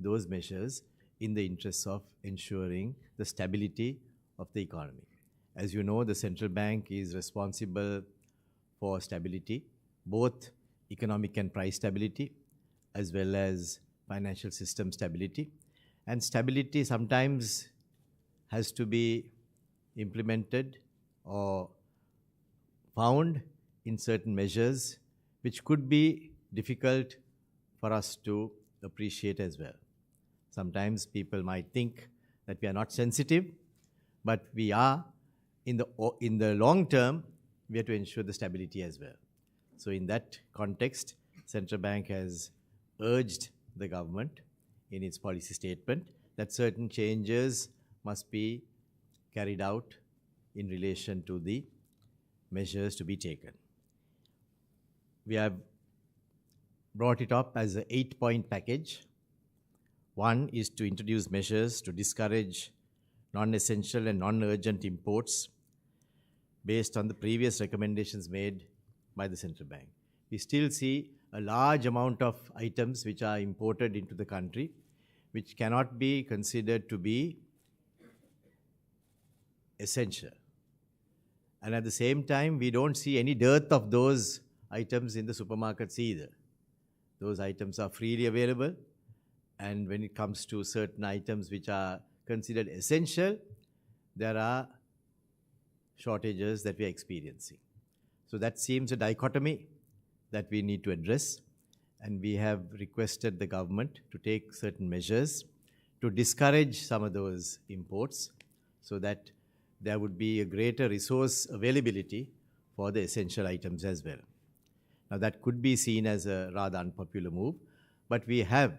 those measures in the interests of ensuring the stability of the economy. As you know, the central bank is responsible for stability, both economic and price stability, as well as financial system stability. And stability sometimes has to be implemented or found in certain measures which could be difficult for us to appreciate as well. Sometimes people might think that we are not sensitive, but we are. In the long term, we have to ensure the stability as well. So in that context, Central Bank has urged the government in its policy statement that certain changes must be carried out in relation to the measures to be taken. We have brought it up as an 8-point package. One is to introduce measures to discourage non-essential and non-urgent imports based on the previous recommendations made by the central bank. We still see a large amount of items which are imported into the country which cannot be considered to be essential. And at the same time, we don't see any dearth of those items in the supermarkets either. Those items are freely available, and when it comes to certain items which are considered essential, there are shortages that we are experiencing. So that seems a dichotomy that we need to address, and we have requested the government to take certain measures to discourage some of those imports so that there would be a greater resource availability for the essential items as well. Now, that could be seen as a rather unpopular move, but we have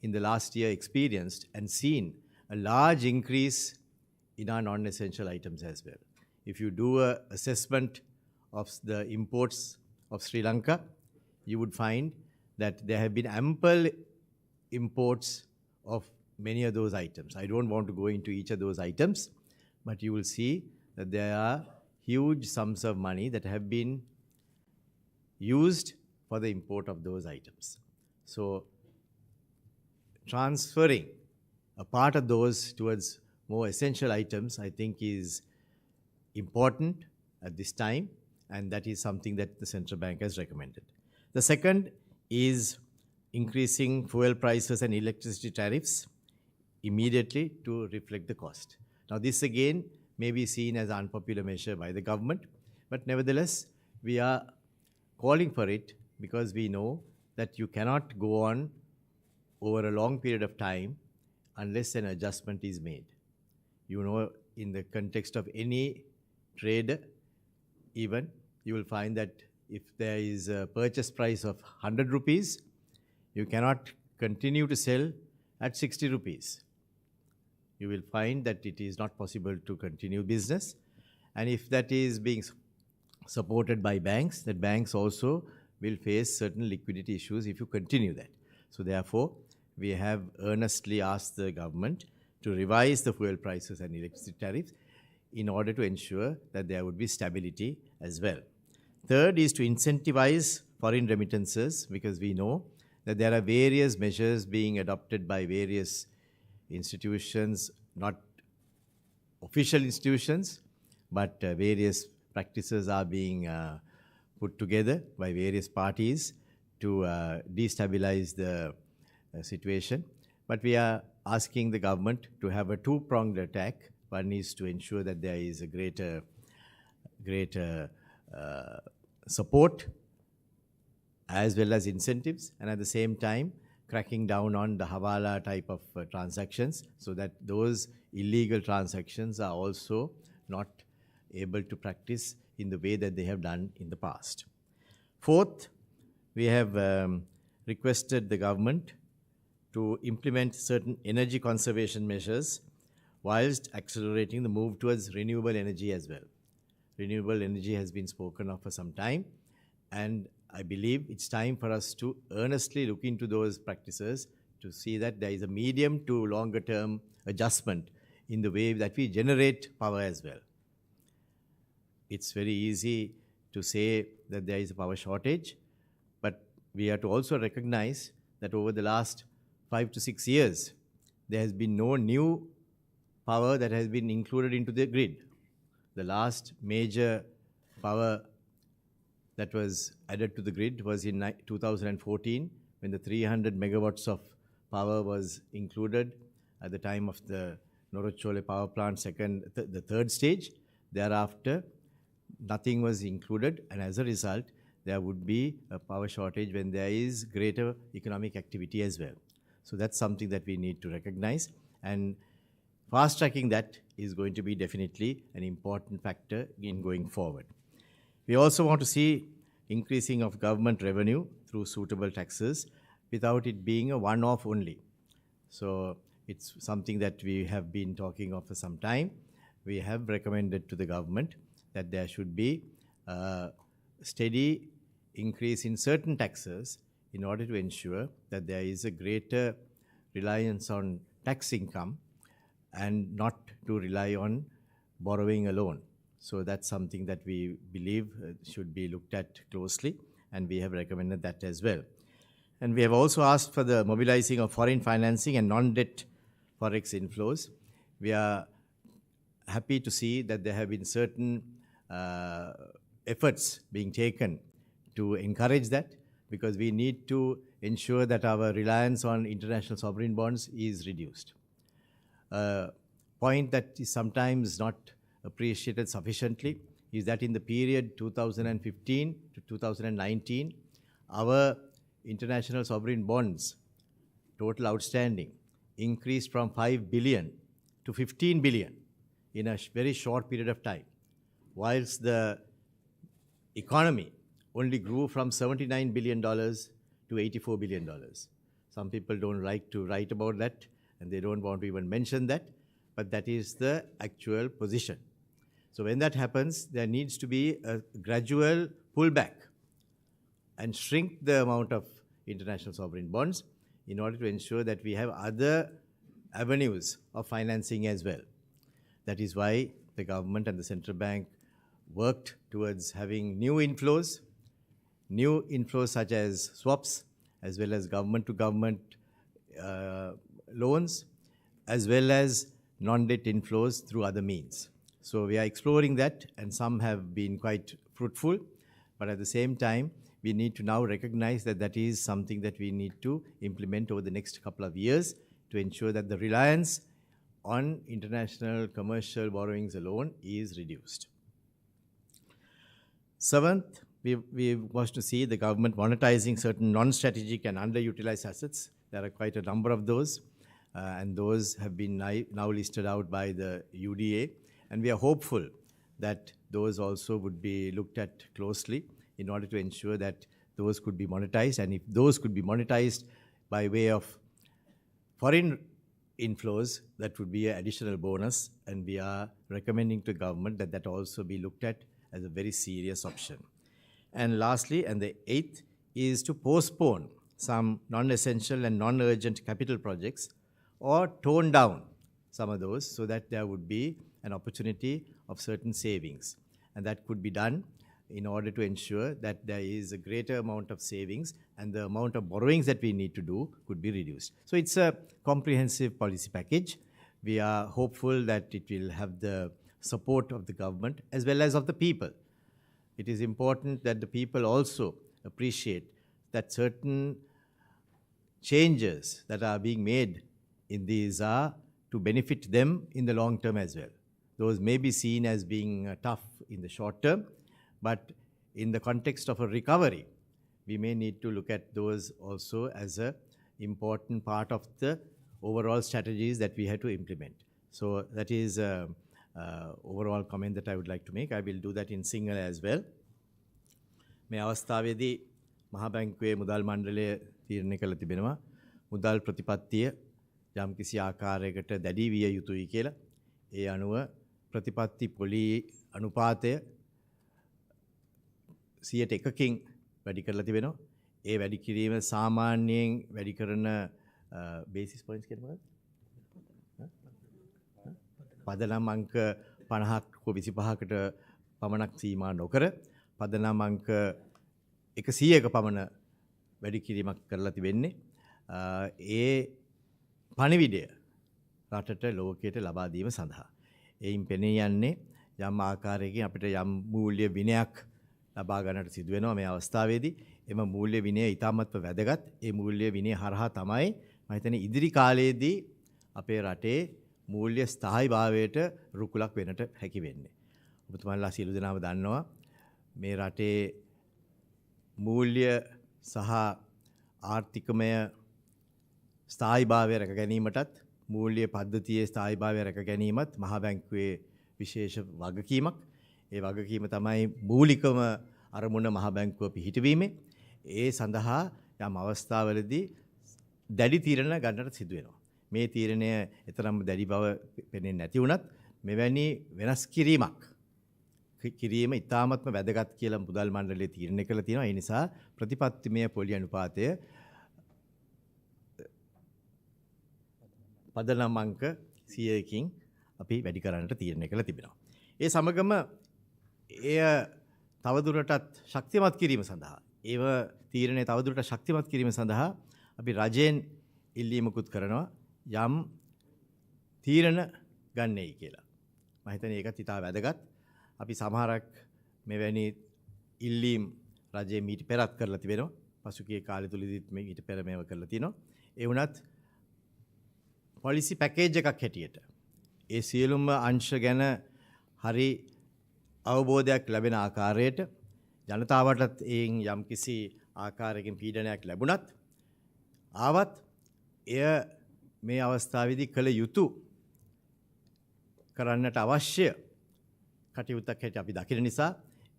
in the last year experienced and seen a large increase in our non-essential items as well. If you do an assessment of the imports of Sri Lanka, you would find that there have been ample imports of many of those items. I don't want to go into each of those items, but you will see that there are huge sums of money that have been used for the import of those items. So transferring a part of those towards more essential items, I think, is important at this time, and that is something that the central bank has recommended. The second is increasing fuel prices and electricity tariffs immediately to reflect the cost. Now, this again may be seen as an unpopular measure by the government, but nevertheless, we are calling for it because we know that you cannot go on over a long period of time unless an adjustment is made. You know, in the context of any trade, even, you will find that if there is a purchase price of 100 rupees, you cannot continue to sell at 60 rupees. You will find that it is not possible to continue business. And if that is being supported by banks, that banks also will face certain liquidity issues if you continue that. So therefore, we have earnestly asked the government to revise the fuel prices and electricity tariffs in order to ensure that there would be stability as well. Third is to incentivize foreign remittances, because we know that there are various measures being adopted by various institutions, not official institutions, but various practices are being put together by various parties to destabilize the situation. But we are asking the government to have a two-pronged attack. One is to ensure that there is a greater support as well as incentives, and at the same time cracking down on the hawala type of transactions, so that those illegal transactions are also not able to practice in the way that they have done in the past. Fourth, we have requested the government to implement certain energy conservation measures whilst accelerating the move towards renewable energy as well. Renewable energy has been spoken of for some time, and I believe it's time for us to earnestly look into those practices to see that there is a medium to longer term adjustment in the way that we generate power as well. It's very easy to say that there is a power shortage, but we have to also recognize that over the last 5 to 6 years, there has been no new power that has been included into the grid. The last major power that was added to the grid was in 2014, when the 300 megawatts of power was included at the time of the Norochole power plant the third stage. Thereafter, nothing was included, and as a result, there would be a power shortage when there is greater economic activity as well. So that's something that we need to recognize, and fast-tracking that is going to be definitely an important factor in going forward. We also want to see increasing of government revenue through suitable taxes without it being a one-off only. So it's something that we have been talking of for some time. We have recommended to the government that there should be a steady increase in certain taxes in order to ensure that there is a greater reliance on tax income and not to rely on borrowing alone. So that's something that we believe should be looked at closely, and we have recommended that as well. And we have also asked for the mobilizing of foreign financing and non-debt forex inflows. We are happy to see that there have been certain efforts being taken to encourage that, because we need to ensure that our reliance on international sovereign bonds is reduced. Point that is sometimes not appreciated sufficiently is that in the period 2015 to 2019, our international sovereign bonds total outstanding increased from 5 billion to 15 billion in a very short period of time, whilst the economy only grew from $79 billion to $84 billion. Some people don't like to write about that, and they don't want to even mention that, but that is the actual position. So when that happens, there needs to be a gradual pullback and shrink the amount of international sovereign bonds in order to ensure that we have other avenues of financing as well. That is why the government and the central bank worked towards having new inflows such as swaps, as well as government-to-government loans, as well as non-debt inflows through other means. So we are exploring that, and some have been quite fruitful, but at the same time, we need to now recognize that that is something that we need to implement over the next couple of years to ensure that the reliance on international commercial borrowings alone is reduced. Seventh, we want to see the government monetizing certain non-strategic and underutilized assets. There are quite a number of those, and those have been now listed out by the UDA, and we are hopeful that those also would be looked at closely in order to ensure that those could be monetized, and if those could be monetized by way of foreign inflows, that would be an additional bonus, and we are recommending to government that that also be looked at as a very serious option. And lastly, and the eighth, is to postpone some non-essential and non-urgent capital projects or tone down some of those so that there would be an opportunity of certain savings. And that could be done in order to ensure that there is a greater amount of savings and the amount of borrowings that we need to do could be reduced. So it's a comprehensive policy package. We are hopeful that it will have the support of the government as well as of the people. It is important that the people also appreciate that certain changes that are being made in these are to benefit them in the long term as well. Those may be seen as being tough in the short term, but in the context of a recovery, we may need to look at those also as an important part of the overall strategies that we have to implement. So that is an overall comment that I would like to make. I will do that in Sinhala as well. මේ අවස්ථාවේදී මහා බැංකුවේ මුදල් මණ්ඩලය තීරණය කළ තිබෙනවා මුදල් ප්‍රතිපත්තිය යම් කිසි ආකාරයකට දැඩි විය යුතුයි කියලා. ඒ අනුව ප්‍රතිපත්ති පොලි අනුපාතය 101කින් වැඩි කරලා තිබෙනවා. ඒ වැඩි කිරීම සාමාන්‍යයෙන් වැඩි කරන බේසිස් පොයින්ට්ස් කියන මොකක්ද? පදනම් අංක 50ක 25කට පමණක් සීමා නොකර පදනම් අංක 100ක පමණ වැඩි කිරීමක් කරලා තිබෙන්නේ. ඒ පණිවිඩය රටට ලෝකයට ලබා දීම සඳහා. එයින් පෙනී යන්නේ යම් ආකාරයකින් අපිට යම් මූල්‍ය විනයක් ලබා ගන්නට සිදු වෙනවා මේ අවස්ථාවේදී. එම මූල්‍ය විනය ඉතාමත්ම වැදගත්. ඒ මූල්‍ය විනය හරහා තමයි මම හිතන්නේ ඉදිරි කාලයේදී අපේ රටේ මූල්‍ය ස්ථායීභාවයට රුකුලක් වෙන්නට හැකි වෙන්නේ. ඔබතුමාලා සියලු දෙනාම දන්නවා මේ රටේ මූල්‍ය සහ ආර්ථිකමය ස්ථායීභාවය රැක ගැනීමටත් මූල්‍ය පද්ධතියේ ස්ථායීභාවය රැක ගැනීමත් මහා බැංකුවේ විශේෂ වගකීමක්. ඒ වගකීම තමයි මූලිකම අරමුණ මහා බැංකුව පිහිටවීමේ. ඒ සඳහා යම් අවස්ථාවලදී දැඩි තීරණ ගන්නට සිදු වෙනවා. මේ තීරණය එතරම් දැඩි බව පෙනෙන්නේ නැති වුණත් මෙවැනි වෙනස් කිරීම ඉතාමත්ම වැදගත් කියලා මුදල් මණ්ඩලය තීරණය කළා තියෙනවා. ඒ නිසා ප්‍රතිපත්තිමය පොලි අනුපාතය පදනම් අංක 100කින් අපි වැඩි කරන්නට තීරණය කළා තිබෙනවා. ඒ සමගම එය තවදුරටත් ශක්තිමත් කිරීම සඳහා තීරණය තවදුරටත් ශක්තිමත් කිරීම සඳහා අපි රජයෙන් ඉල්ලීමකුත් කරනවා යම් තීරණ ගන්නයි කියලා. මම හිතන්නේ ඒකත් ඉතා වැදගත්. අපි සමහරක් මෙවැනි ඉල්ලීම් රජයේ මීට පෙරත් කරලා තිබෙනවා. පසුගිය කාලය තුලදීත් මේ ඊට පෙර මේව කරලා තියෙනවා. ඒ වුණත් පොලිසි පැකේජ් එකක් හැටියට ඒ සියලුම අංශ ගැන හරි අවබෝධයක් ලැබෙන ආකාරයට ජනතාවටත් එයින් යම්කිසි ආකාරයකින් පීඩනයක් ලැබුණත් ආවත් එය මේ අවස්ථාවේදී කළ යුතු කරන්නට අවශ්‍ය කටයුත්තක් හැටියට අපි දකින නිසා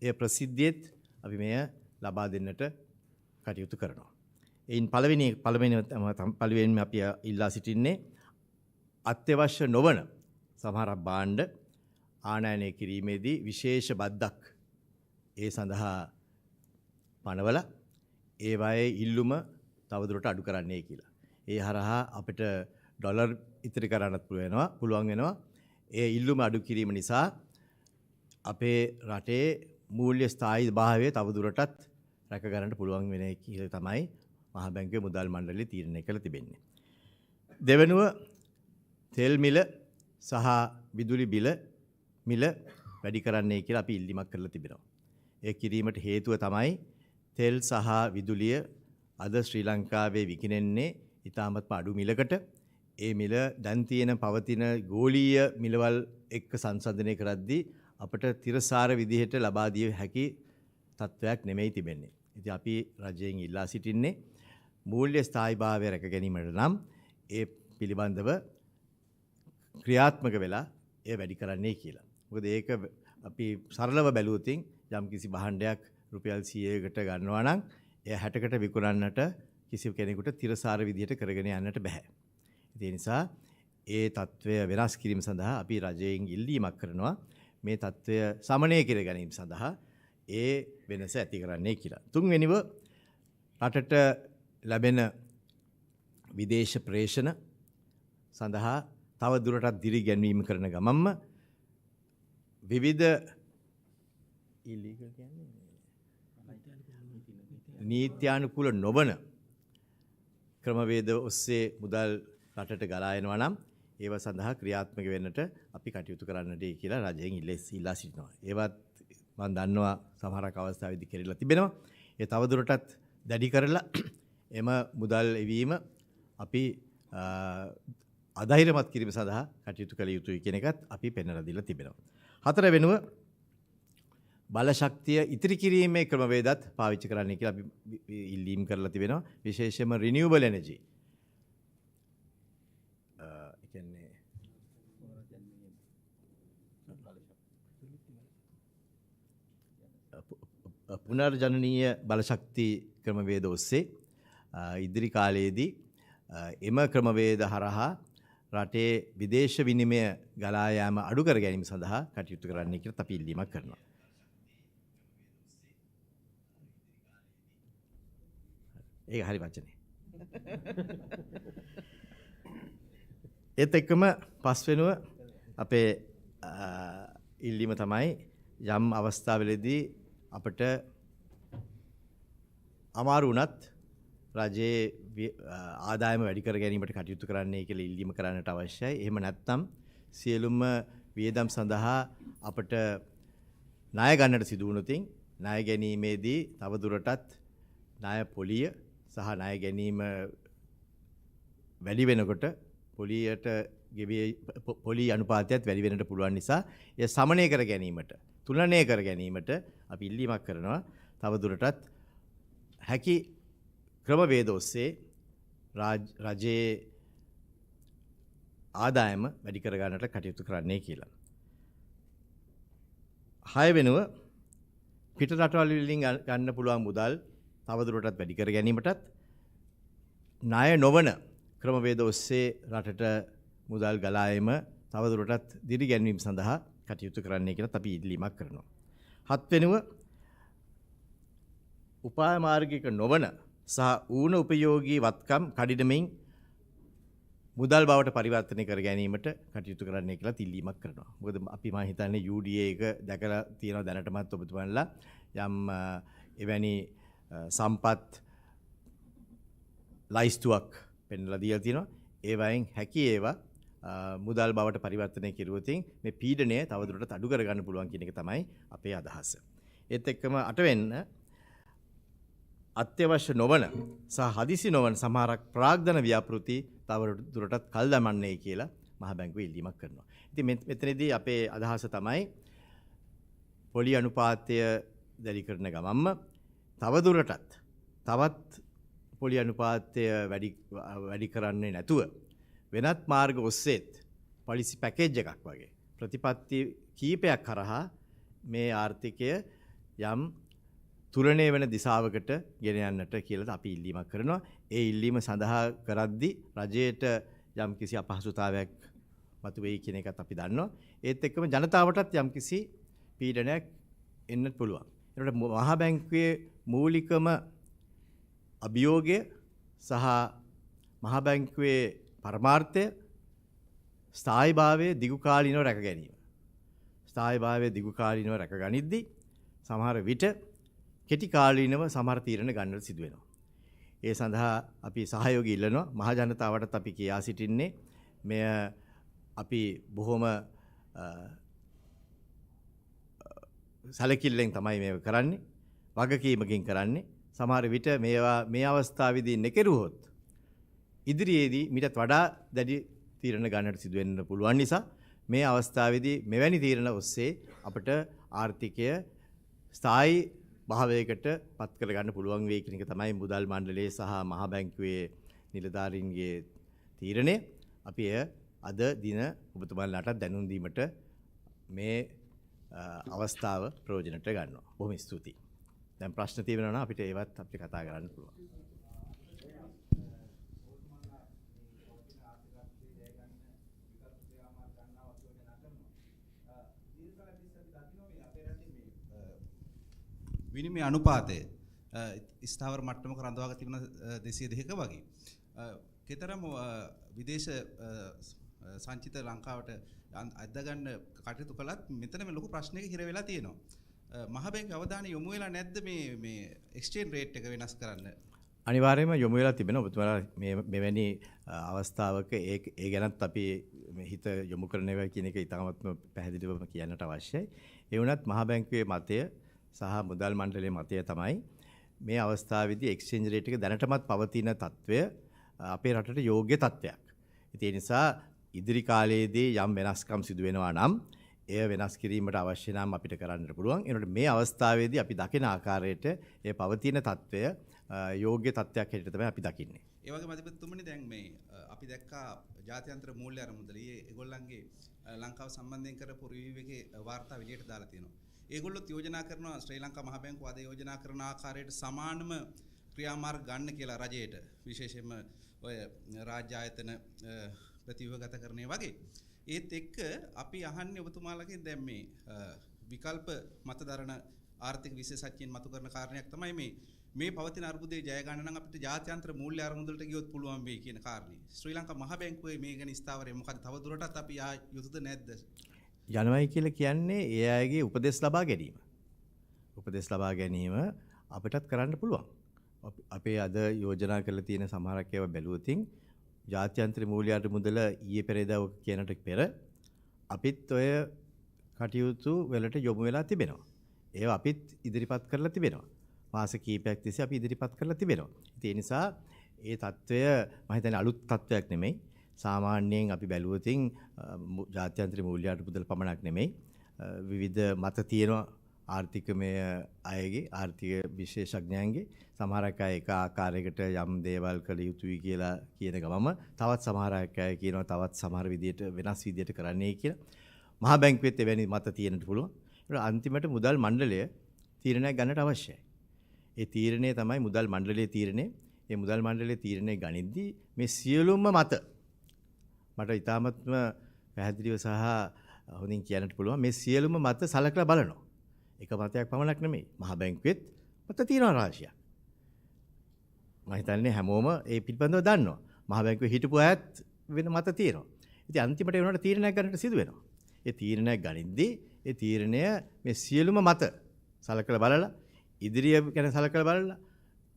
ඒ ප්‍රසිද්ධියත් අපි මෙය ලබා දෙන්නට කටයුතු කරනවා. එයින් පළවෙනිම අපි ඉල්ලා සිටින්නේ අත්‍යවශ්‍ය නොවන සමහරක් භාණ්ඩ ආනයනය කිරීමේදී විශේෂ බද්දක් ඒ සඳහා පනවල ඒවායේ ඉල්ලුම තවදුරට අඩු කරන්නේ කියලා. ඒ හරහා අපිට ඩොලර් ඉතිරි කරන්නත් පුළුවන් වෙනවා. ඒ ඉල්ලුම අඩු කිරීම නිසා අපේ රටේ මූල්‍ය ස්ථායී භාවය තවදුරටත් රැක ගන්නට පුළුවන් වෙන කියලා තමයි මහා බැංකුවේ මුදල් මණ්ඩලය තීරණය කළ තිබෙන්නේ. දෙවෙනුව තෙල් මිල සහ විදුලි මිල වැඩි කරන්නයි කියලා අපි ඉල්ලීමක් කරලා තිබෙනවා. ඒ කිරීමට හේතුව තමයි තෙල් සහ විදුලිය අද ශ්‍රී ලංකාවේ විකිණෙන්නේ ඉතාමත්ම අඩු මිලකට. ඒ මිල දැන් තියෙන පවතින ගෝලීය මිලවල් එක්ක සංසන්දනය කරද්දී අපට තිරසාර විදිහට ලබා දිය හැකි තත්ත්වයක් නෙමෙයි තිබෙන්නේ. ඉතින් අපි රජයෙන් ඉල්ලා සිටින්නේ මූල්‍ය ස්ථායීභාවය රැක ගැනීමට නම් ඒ පිළිබඳව ක්‍රියාත්මක වෙලා ඒ වැඩි කරන්නේ කියලා. මොකද ඒක අපි සරලව බැලුවොත් යම් කිසි භාණ්ඩයක් රුපියල් 100කට ගන්නවා නම් එය 60කට විකුණන්නට කිසි කෙනෙකුට තිරසාර විදිහට කරගෙන යන්නට බෑ. ඒ නිසා ඒ తත්වය වෙනස් කිරීම සඳහා අපි රජයෙන් ඉල්ලීමක් කරනවා මේ తත්වය සමනය කර ගැනීම සඳහා ඒ වෙනස ඇති කරන්නේ කියලා. තුන්වෙනිව රටට ලැබෙන විදේශ ප්‍රේෂණ සඳහා තව දුරටත් දිරිගැන්වීම කරන ගමන්ම විවිධ නීත්‍යානුකූල නොවන ක්‍රමවේද ඔස්සේ මුදල් රටට ගලා එනවා නම් ඒව සඳහා ක්‍රියාත්මක වෙන්නට අපි කටයුතු කරන්නට කියලා රජයෙන් ඉල්ලා සිටිනවා. ඒවත් මම දන්නවා සමහරක් අවස්ථාවේදී කෙරෙලා තිබෙනවා. ඒ තවදුරටත් දැඩි කරලා එම මුදල් එවීම අපි අධෛර්යමත් කිරීම සඳහා කටයුතු කළ යුතුයි කියන එකත් අපි පෙන්වලා දීලා තිබෙනවා. හතර වෙනුව බලශක්තිය ඉතිරි කිරීමේ ක්‍රමවේදත් පාවිච්චි කරන්න කියලා අපි ඉල්ලීම් කරලා තිබෙනවා. විශේෂයෙන්ම රිනියුබල් එනර්ජි පුනර්ජනනීය බලශක්ති ක්‍රමවේද ඔස්සේ ඉදිරි කාලයේදී එම ක්‍රමවේද හරහා රටේ විදේශ විනිමය ගලා යාම අඩු කර ගැනීම සඳහා කටයුතු කරන්න කියලා අපි ඉල්ලීමක් කරනවා. ඒක හරි වචනේ. ඒත් එක්කම පස්වෙනුව අපේ ඉල්ලීම තමයි යම් අවස්ථාවලදී අපට අමාරු වුණත් රජයේ ආදායම වැඩි කර ගැනීමට කටයුතු කරන්නයි කියලා ඉල්ලීම කරන්නට අවශ්‍යයි. එහෙම නැත්නම් සියලුම වියදම් සඳහා අපට ණය ගන්නට සිදු වුණොත් ණය ගැනීමේදී තව දුරටත් ණය පොලිය සහ ණය ගැනීම වැඩි වෙනකොට පොලියට පොලි අනුපාතයත් වැඩි වෙන්නට පුළුවන් නිසා එය සමනය කර ගැනීමට තුලනය කර ගැනීමට අපි ඉල්ලීමක් කරනවා. තව දුරටත් හැකි ක්‍රමවේද ඔස්සේ රජයේ ආදායම වැඩි කර ගන්නට කටයුතු කරන්නයි කියලා. 6 වෙනුව පිට රටවල් වලින් ගන්න පුළුවන් මුදල් තව දුරටත් වැඩි කර ගැනීමටත් ණය නොවන ක්‍රමවේද ඔස්සේ රටට මුදල් ගලා එම තව දුරටත් දිරි ගැන්වීම සඳහා කටයුතු කරන්නයි කියලා අපි ඉල්ලීමක් කරනවා. 7 වෙනුව උපාය මාර්ගික නොවන සහ ඌන උපයෝගී වත්කම් කඩිනමින් මුදල් බවට පරිවර්තනය කර ගැනීමට කටයුතු කරන්නයි කියලා ඉල්ලීමක් කරනවා. මොකද අපි මම හිතන්නේ UDA එක දැකලා තියෙනවා දැනටමත් ඔබතුමන්ලා යම් එවැනි සම්පත් ලයිස්තුවක් පෙන්වලා දීලා තියෙනවා. ඒ වයින් හැකි ඒවා මුදල් බවට පරිවර්තනය කෙරුවොත් මේ පීඩනය තවදුරටත් අඩු කර ගන්න පුළුවන් කියන එක තමයි අපේ අදහස. ඒත් එක්කම 8 වෙන්න අත්‍යවශ්‍ය නොවන සහ හදිසි නොවන සමහරක් ප්‍රාග්ධන ව්‍යාපෘති තවදුරටත් කල් දමන්නේ කියලා මහ බැංකුව ඉල්ලීමක් කරනවා. ඉතින් මෙතනදී අපේ අදහස තමයි පොලි අනුපාතය දැඩි කරන ගමන්ම තවදුරටත් තවත් පොලි අනුපාතය වැඩි කරන්නේ නැතුව වෙනත් මාර්ග ඔස්සේත් පොලිසි පැකේජ් එකක් වගේ ප්‍රතිපත්ති කීපයක් කරහා මේ ආර්ථිකය යම් තුලණය වෙන දිශාවකට ගෙන යන්නට කියලා අපි ඉල්ලීමක් කරනවා. ඒ ඉල්ලීම සඳහා කරද්දී රජයට යම් කිසි අපහසුතාවයක් මතුවෙයි කියන එකත් අපි දන්නවා. ඒත් එක්කම ජනතාවටත් යම් කිසි පීඩනයක් එන්නත් පුළුවන්. ඒකට මහා බැංකුවේ මූලිකම අභියෝගය සහ මහා බැංකුවේ පරමාර්ථය ස්ථායීභාවයේ දිගු කාලීනව රැක ගැනීම. ස්ථායීභාවයේ දිගු කාලීනව රැක ගනිද්දී සමහර විට කෙටි කාලීනව සමහර තීරණ ගන්නට සිදු වෙනවා. ඒ සඳහා අපි සහයෝගය ඉල්ලනවා. මහ ජනතාවටත් අපි කියා සිටින්නේ මෙය අපි බොහොම සැලකිල්ලෙන් තමයි මේක කරන්නේ. වගකීමකින් කරන්නේ. සමහර විට මේ අවස්ථාවේදී නෙකරුවොත් ඉදිරියේදී මීටත් වඩා දැඩි තීරණ ගන්නට සිදු වෙන්න පුළුවන් නිසා මේ අවස්ථාවේදී මෙවැනි තීරණ ඔස්සේ අපට ආර්ථිකය ස්ථායී භාවයකට පත් කර ගන්න පුළුවන් වෙයි කියන එක තමයි මුදල් මණ්ඩලයේ සහ මහා බැංකුවේ නිලධාරීන්ගේ තීරණය. අපි එය අද දින ඔබතුමාලාට දැනුම් දීමට මේ අවස්ථාව ප්‍රයෝජනට ගන්නවා. බොහොම ස්තුතියි. දැන් ප්‍රශ්න තියෙනවා නම් අපිට ඒවත් අපිට කතා කරන්න පුළුවන්. විනිමය අනුපාතය ස්ථාවර මට්ටමක රඳවාගෙන තිබෙන 202ක වගේ. කතරම් විදේශ සංචිත ලංකාවට අද්ද ගන්න කටයුතු කළත් මෙතන මේ ලොකු ප්‍රශ්නයක හිර වෙලා තියෙනවා. මහ බැංකුවේ අවධානය යොමු වෙලා නැද්ද මේ එක්ස්චේන්ජ් රේට් එක වෙනස් කරන්න? අනිවාර්යයෙන්ම යොමු වෙලා තිබෙනවා. ඔබතුමාලා මෙවැනි අවස්ථාවක ඒ ගැනත් අපි හිත යොමු කරන ඒවා කියන එක ඉතාමත්ම පැහැදිලිවම කියන්නට අවශ්‍යයි. ඒ වුණත් මහා බැංකුවේ මතය සහ මුදල් මණ්ඩලයේ මතය තමයි මේ අවස්ථාවේදී එක්ස්චේන්ජ් රේට් එක දැනටමත් පවතින තත්ත්වය අපේ රටට යෝග්‍ය තත්ත්වයක්. ඒ නිසා ඉදිරි කාලයේදී යම් වෙනස්කම් සිදු වෙනවා නම් එය වෙනස් කිරීමට අවශ්‍ය නම් අපිට කරන්න පුළුවන්. ඒනොට මේ අවස්ථාවේදී අපි දකින ආකාරයට ඒ පවතින තත්ත්වය යෝග්‍ය තත්ත්වයක් හැටියට තමයි අපි දකින්නේ. ඒ වගේම අධිපතිතුමනි දැන් මේ අපි දැක්කා ජාත්‍යන්තර මූල්‍ය අරමුදලේ ඒගොල්ලන්ගේ ලංකාව සම්බන්ධයෙන් කරපු රිවිව් එකේ වාර්තා විදියට දාලා තියෙනවා. ඒගොල්ලොත් යෝජනා කරනවා ශ්‍රී ලංකා මහ බැංකුව අද යෝජනා කරන ආකාරයට සමානම ක්‍රියාමාර්ග ගන්න කියලා රජයට විශේෂයෙන්ම ඔය රාජ්‍ය ආයතන ප්‍රතිව්‍යුහගත කරන්නේ වගේ. ඒත් එක්ක අපි අහන්නේ ඔබතුමාලගෙන් දැන් මේ විකල්ප මතදරන ආර්ථික විශේෂඥයින් මතු කරන කාරණයක් තමයි මේ පවතින අර්බුදේ ජය ගන්න නම් අපිට ජාත්‍යන්තර මූල්‍ය අරමුදලට ගියොත් පුළුවන් වෙයි කියන කාරණේ. ශ්‍රී ලංකා මහ බැංකුවේ මේ ගැන ස්ථාවරය මොකද තව දුරටත් අපි යුතුද නැද්ද? යනවයි කියලා කියන්නේ ඒ අයගේ උපදෙස් ලබා ගැනීම. උපදෙස් ලබා ගැනීම අපිටත් කරන්න පුළුවන්. අපේ අද යෝජනා කරලා තියෙන සමහරක් ඒවා බැලුවොතින් ජාත්‍යන්තර මූල්‍ය අරමුදල ඊයේ පෙරේදා කියනට පෙර අපිත් ඔය කටයුතු වලට යොමු වෙලා තිබෙනවා. ඒවා අපිත් ඉදිරිපත් කරලා තිබෙනවා. මාස කීපයක් තිස්සේ අපි ඉදිරිපත් කරලා තිබෙනවා. ඒ නිසා ඒ తত্ত্বය මම හිතන්නේ අලුත් తত্ত্বයක් නෙමෙයි. සාමාන්‍යයෙන් අපි බැලුවොතින් ජාත්‍යන්තර මූල්‍ය අරමුදල පමණක් නෙමෙයි විවිධ මත තියෙනවා ආර්ථිකමය අයගේ ආර්ථික විශේෂඥයන්ගේ සමහරක් අය එක ආකාරයකට යම් දේවල් කළ යුතුයි කියලා කියන ගමම තවත් සමහරක් අය කියනවා තවත් සමහර විදියට වෙනස් විදියට කරන්නයි කියලා. මහා බැංකුවෙත් එවැනි මත තියෙන්නට පුළුවන්. ඒක අන්තිමට මුදල් මණ්ඩලය තීරණයක් ගන්නට අවශ්‍යයි. ඒ තීරණය තමයි මුදල් මණ්ඩලයේ තීරණය. ඒ මුදල් මණ්ඩලයේ තීරණය ගනිද්දී මේ සියලුම මත මට ඉතාමත්ම පැහැදිලිව සහ හොඳින් කියන්නට පුළුවන් මේ සියලුම මත සලකලා බලනවා. එක මතයක් පමණක් නෙමෙයි. මහා බැංකුවෙත් මත තියෙනවා රාශියක්. මම හිතන්නේ හැමෝම ඒ පිළිබඳව දන්නවා. මහා බැංකුවේ හිටපු අයත් වෙන මත තියෙනවා. ඉතින් අන්තිමට ඒ වුණාට තීරණයක් ගන්නට සිදු වෙනවා. ඒ තීරණයක් ගනිද්දී ඒ තීරණය මේ සියලුම මත සලකලා බලලා ඉදිරිය ගැන සලකලා බලලා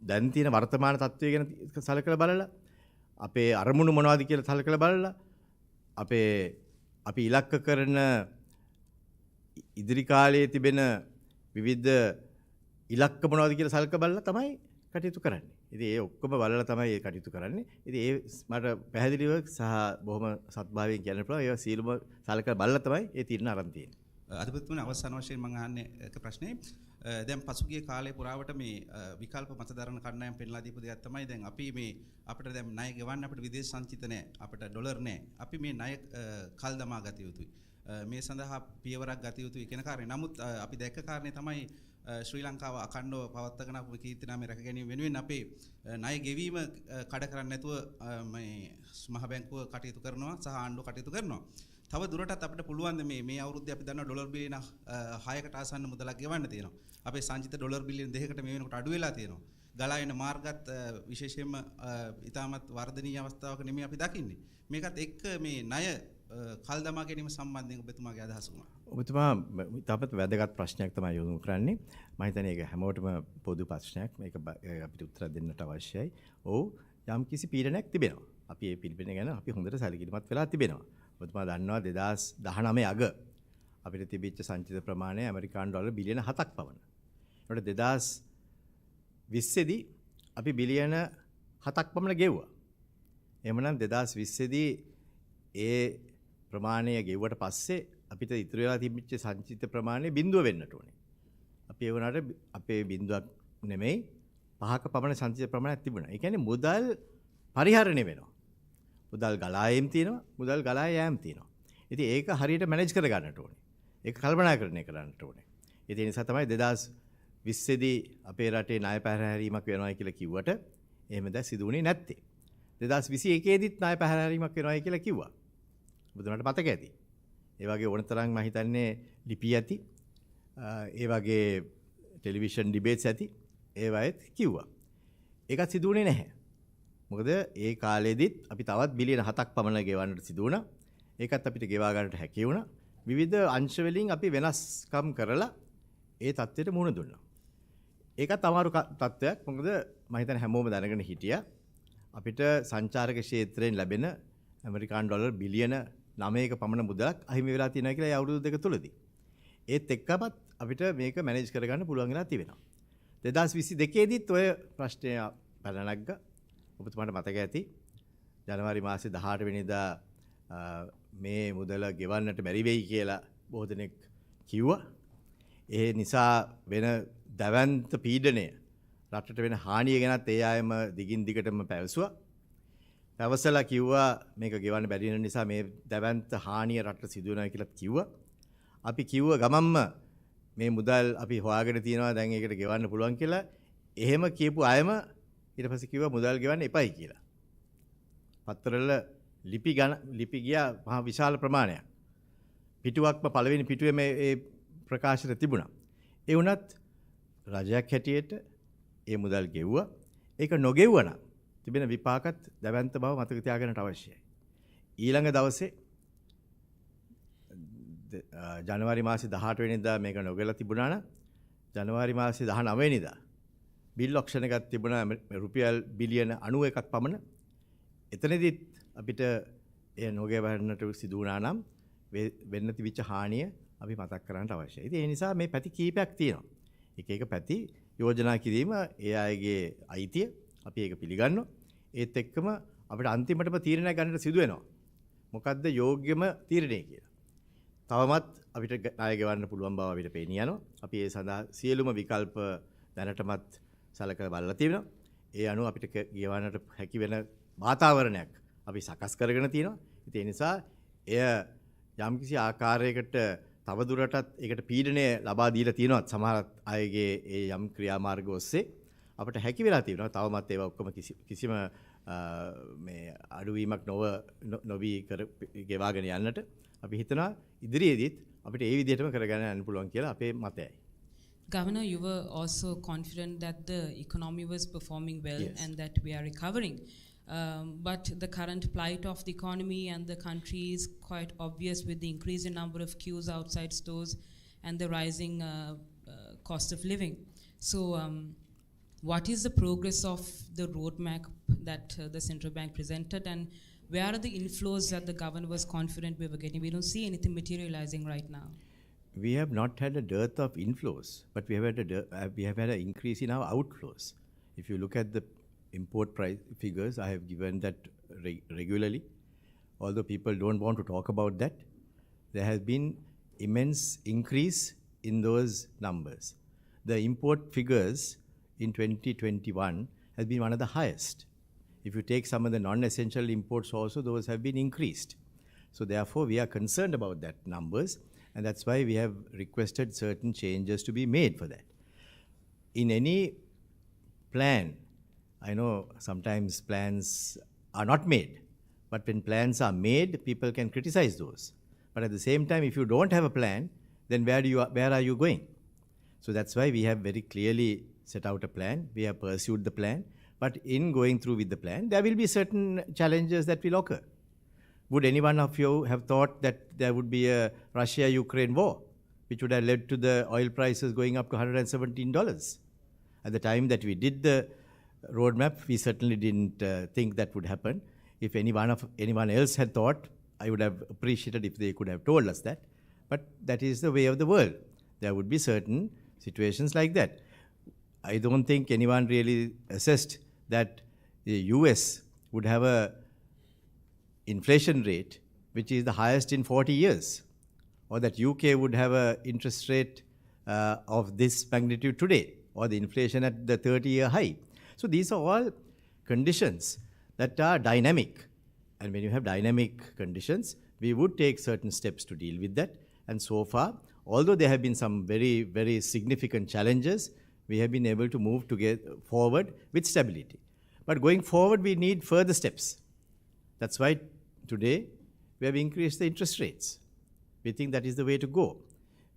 දැන් තියෙන වර්තමාන තත්ත්වය ගැන සලකලා බලලා අපේ අරමුණු මොනවද කියලා සලකලා බලලා අපි ඉලක්ක කරන ඉදිරි කාලයේ තිබෙන විවිධ ඉලක්ක මොනවද කියලා සලක බලලා තමයි කටයුතු කරන්නේ. ඉතින් ඒ ඔක්කොම බලලා තමයි ඒ කටයුතු කරන්නේ. ඉතින් ඒ මට පැහැදිලිව සහ බොහොම සත්භාවයෙන් කියන්න පුළුවන්. ඒවා සීලම සලකලා බලලා තමයි ඒ තීරණ අරන් තියෙන්නේ. අධිපතිතුමනි අවසාන වශයෙන් මම අහන්නේ එක ප්‍රශ්නේ දැන් පසුගිය කාලේ පුරාවට මේ විකල්ප මතදරන කණ්ඩායම් පෙන්ලා දීපු දෙයක් තමයි දැන් අපි මේ අපිට දැන් ණය ගෙවන්න අපිට විදේශ සංචිත නැහැ අපිට ඩොලර් නැහැ අපි මේ ණය කල් දමා ගත යුතුයි මේ සඳහා පියවරක් ගත යුතුයි කියන කාරණේ. නමුත් අපි දැක්ක කාරණේ තමයි ශ්‍රී ලංකාව අඛණ්ඩව පවත්වාගෙන ආපු කීර්ති නාමය රැක ගැනීම වෙනුවෙන් අපේ ණය ගෙවීම කඩ කරන්නේ නැතුව මේ මහ බැංකුව කටයුතු කරනවා සහ ආණ්ඩුව කටයුතු කරනවා. තව දුරටත් අපිට පුළුවන් මේ අවුරුද්දේ අපි දන්නවා ඩොලර් බිලියන 6කට ආසන්න මුදලක් ගෙවන්න තියෙනවා. අපේ සංචිත ඩොලර් බිලියන 2කට මේ වෙනකොට අඩු වෙලා තියෙනවා. ගලා එන මාර්ගත් විශේෂයෙන්ම ඉතාමත් වර්ධනීය අවස්ථාවක නෙමෙයි අපි දකින්නේ. මේකත් එක්ක මේ ණය කල් දමා ගැනීම සම්බන්ධයෙන් ඔබතුමාගේ අදහස වුණා. ඔබතුමා තාපත් වැදගත් ප්‍රශ්නයක් තමයි යොමු කරන්නේ. මම හිතන්නේ ඒක හැමෝටම පොදු ප්‍රශ්නයක්. මේක අපිට උත්තර දෙන්නට අවශ්‍යයි. ඔව් යම් කිසි පීඩනයක් තිබෙනවා. අපි මේ පිළිපෙන ගැන අපි හොඳට සැලකිලිමත් වෙලා තිබෙනවා. ඔබතුමා දන්නවා 2019 අග අපිට තිබිච්ච සංචිත ප්‍රමාණය ඇමරිකානු ඩොලර් බිලියන 7ක් පමණ. ඒකට 2020 දී අපි බිලියන 7ක් පමණ ගෙව්වා. එහෙමනම් 2020 දී ඒ ප්‍රමාණය ගෙව්වට පස්සේ අපිට ඉතුරු වෙලා තිබිච්ච සංචිත ප්‍රමාණය බිඳුව වෙන්නට ඕනේ. අපි ඒ වුණාට අපේ බිඳුවක් නෙමෙයි 5ක පමණ සංචිත ප්‍රමාණයක් තිබුණා. ඒ කියන්නේ මුදල් පරිහරණය වෙනවා. මුදල් ගලා යාම තියෙනවා, මුදල් ගලා යාම තියෙනවා. ඉතින් ඒක හරියට මැනේජ් කර ගන්නට ඕනේ. ඒක කල්පනාකරණය කරන්නට ඕනේ. ඒ නිසා තමයි 2020 දී අපේ රටේ ණය පැහැරීමක් වෙනවා කියලා කිව්වට එහෙම දැන් සිදු වුණේ නැත්තේ. 2021 දීත් ණය පැහැරීමක් වෙනවා කියලා කිව්වා. ඔබතුමාට මතක ඇති. ඒ වගේ ඕනතරම් මම හිතන්නේ ලිපි ඇති. ඒ වගේ ටෙලිවිෂන් ඩිබේට්ස් ඇති. ඒවයිත් කිව්වා. ඒකත් සිදු වුණේ නැහැ. මොකද ඒ කාලෙදිත් අපි තවත් බිලියන 7ක් පමණ ගෙවන්නට සිදු වුණා. ඒකත් අපිට ගෙවා ගන්නට හැකි වුණා. විවිධ අංශ වලින් අපි වෙනස්කම් කරලා ඒ தත්ත්වයට මුහුණ දුන්නා. ඒකත් අමාරු තත්ත්වයක්. මොකද මම හිතන්නේ හැමෝම දැනගෙන හිටියා. අපිට සංචාරක ක්ෂේත්‍රයෙන් ලැබෙන ඇමරිකානු ඩොලර් බිලියන 9ක පමණ මුදලක් අහිමි වෙලා තියෙනවා කියලා ඒ අවුරුදු දෙක තුලදී. ඒත් එක්කමත් අපිට මේක මැනේජ් කරගන්න පුළුවන් වෙලා තිබෙනවා. 2022 දීත් ඔය ප්‍රශ්නය පැනනග්ගා. ඔබතුමාට මතක ඇති. ජනවාරි මාසේ 18 වෙනිදා මේ මුදල ගෙවන්නට බැරි වෙයි කියලා බොහෝ දෙනෙක් කිව්වා. ඒ නිසා වෙන දැවැන්ත පීඩනය රටට වෙන හානිය ගැනත් ඒ අයම දිගින් දිගටම පැවසුවා. පැවසලා කිව්වා මේක ගෙවන්න බැරි වෙන නිසා මේ දැවැන්ත හානිය රටට සිදු වෙනවා කියලා කිව්වා. අපි කිව්ව ගමන්ම මේ මුදල් අපි හොයාගෙන තියෙනවා දැන් ඒකට ගෙවන්න පුළුවන් කියලා. එහෙම කියපු අයම ඊට පස්සේ කිව්වා මුදල් ගෙවන්න එපයි කියලා. පත්තරවල ලිපි ගියා මහා විශාල ප්‍රමාණයක්. පිටුවක්ම පළවෙනි පිටුවේ මේ ප්‍රකාශන තිබුණා. ඒ වුණත් රජයක් හැටියට ඒ මුදල් ගෙව්වා. ඒක නොගෙව්වා නම් තිබෙන විපාකත් දැවැන්ත බව මතක තියාගන්නට අවශ්‍යයි. ඊළඟ දවසේ ජනවාරි මාසේ 18 වෙනිදා මේක නොගෙලා තිබුණා නම් ජනවාරි මාසේ 19 වෙනිදා බිල් ඔක්ෂන් එකක් තිබුණා රුපියල් බිලියන 91ක් පමණ. එතනදිත් අපිට ඒ නොගෙවන්නට සිදු වුණා නම් වෙන්න තිබිච්ච හානිය අපි මතක් කරගන්න අවශ්‍යයි. ඉතින් ඒ නිසා මේ පැති කීපයක් තියෙනවා. එක එක පැති යෝජනා කිරීම ඒ අයගේ අයිතිය. අපි ඒක පිළිගන්නවා. ඒත් එක්කම අපිට අන්තිමටම තීරණයක් ගන්නට සිදු වෙනවා. මොකද්ද යෝග්‍යම තීරණය කියලා. තවමත් අපිට ණය ගෙවන්න පුළුවන් බව අපිට පේනිය යනවා. අපි ඒ සඳහා සියලුම විකල්ප දැනටමත් සලකලා බලලා තියෙනවා. ඒ අනුව අපිට ගෙවන්නට හැකි වෙන වාතාවරණයක් අපි සකස් කරගෙන තියෙනවා. ඉතින් ඒ නිසා එය යම්කිසි ආකාරයකට තවදුරටත් ඒකට පීඩනය ලබා දීලා තියෙනවා සමහර අයගේ ඒ යම් ක්‍රියාමාර්ග ඔස්සේ අපිට හැකි වෙලා තියෙනවා. තවමත් ඒවා ඔක්කොම කිසිම මේ අඩුවීමක් නොවි ගෙවාගෙන යන්නට අපි හිතනවා ඉදිරියේදීත් අපිට ඒ විදිහටම කරගෙන යන්න පුළුවන් කියලා අපේ මතයයි. Governor, you were also confident that the economy was performing well Yes. and that we are recovering. But the current plight of the economy and the country is quite obvious with the increase in number of queues outside stores and the rising cost of living. So, what is the progress of the roadmap that the central bank presented, and where are the inflows that the governor was confident we were getting? We don't see anything materializing right now. We have not had a dearth of inflows, but we have had an increase in our outflows. If you look at the import price figures, I have given that regularly. Although people don't want to talk about that, there has been immense increase in those numbers. The import figures in 2021 has been one of the highest. If you take some of the non-essential imports also, those have been increased. So therefore, we are concerned about that numbers, and that's why we have requested certain changes to be made for that. In any plan, I know sometimes plans are not made, but when plans are made, people can criticize those. But at the same time, if you don't have a plan, then where are you going? So that's why we have very clearly set out a plan. We have pursued the plan. But in going through with the plan, there will be certain challenges that will occur. Would any one of you have thought that there would be a Russia-Ukraine war, which would have led to the oil prices going up to $117? At the time that we did the roadmap, we certainly didn't think that would happen. If anyone else had thought, I would have appreciated if they could have told us that. But that is the way of the world. There would be certain situations like that. I don't think anyone really assessed that the US would have a inflation rate which is the highest in 40 years, or that UK would have an interest rate of this magnitude today, or the inflation at the 30-year high. So these are all conditions that are dynamic. And when you have dynamic conditions, we would take certain steps to deal with that. And so far, although there have been some very, very significant challenges, we have been able to move forward with stability. But going forward, we need further steps. That's why today we have increased the interest rates. We think that is the way to go.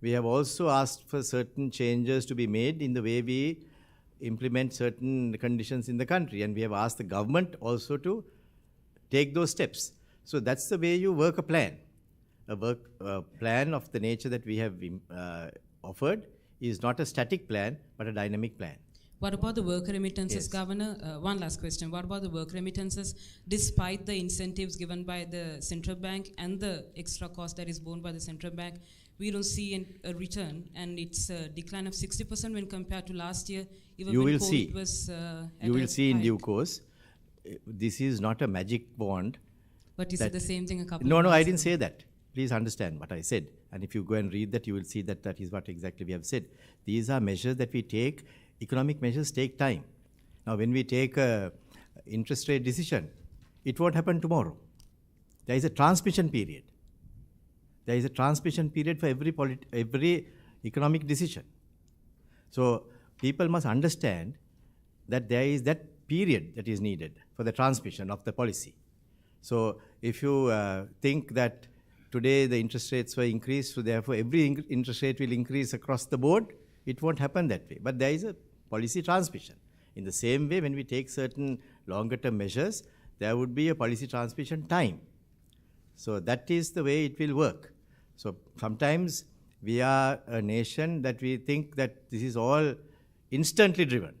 We have also asked for certain changes to be made in the way we implement certain conditions in the country. And we have asked the government also to take those steps. So that's the way you work a plan. A plan of the nature that we have offered is not a static plan, but a dynamic plan. What about the worker remittances, Yes. Governor? One last question. What about the worker remittances? Despite the incentives given by the central bank and the extra cost that is borne by the central bank, we don't see a return, and it's a decline of 60% when compared to last year. Even You when will COVID see. was You will see in high. due course. This is not a magic wand. But you said the same thing a couple No, of no, I months didn't ago. say that. Please understand what I said. And if you go and read that, you will see that that is what exactly we have said. These are measures that we take. Economic measures take time. Now, when we take a interest rate decision, it won't happen tomorrow. There is a transmission period. There is a transmission period for every economic decision. So people must understand that there is that period that is needed for the transmission of the policy. So if you think that today the interest rates were increased, so therefore every interest rate will increase across the board, it won't happen that way. But there is a policy transmission. In the same way, when we take certain longer-term measures, there would be a policy transmission time. So that is the way it will work. So sometimes we are a nation that we think that this is all instantly driven.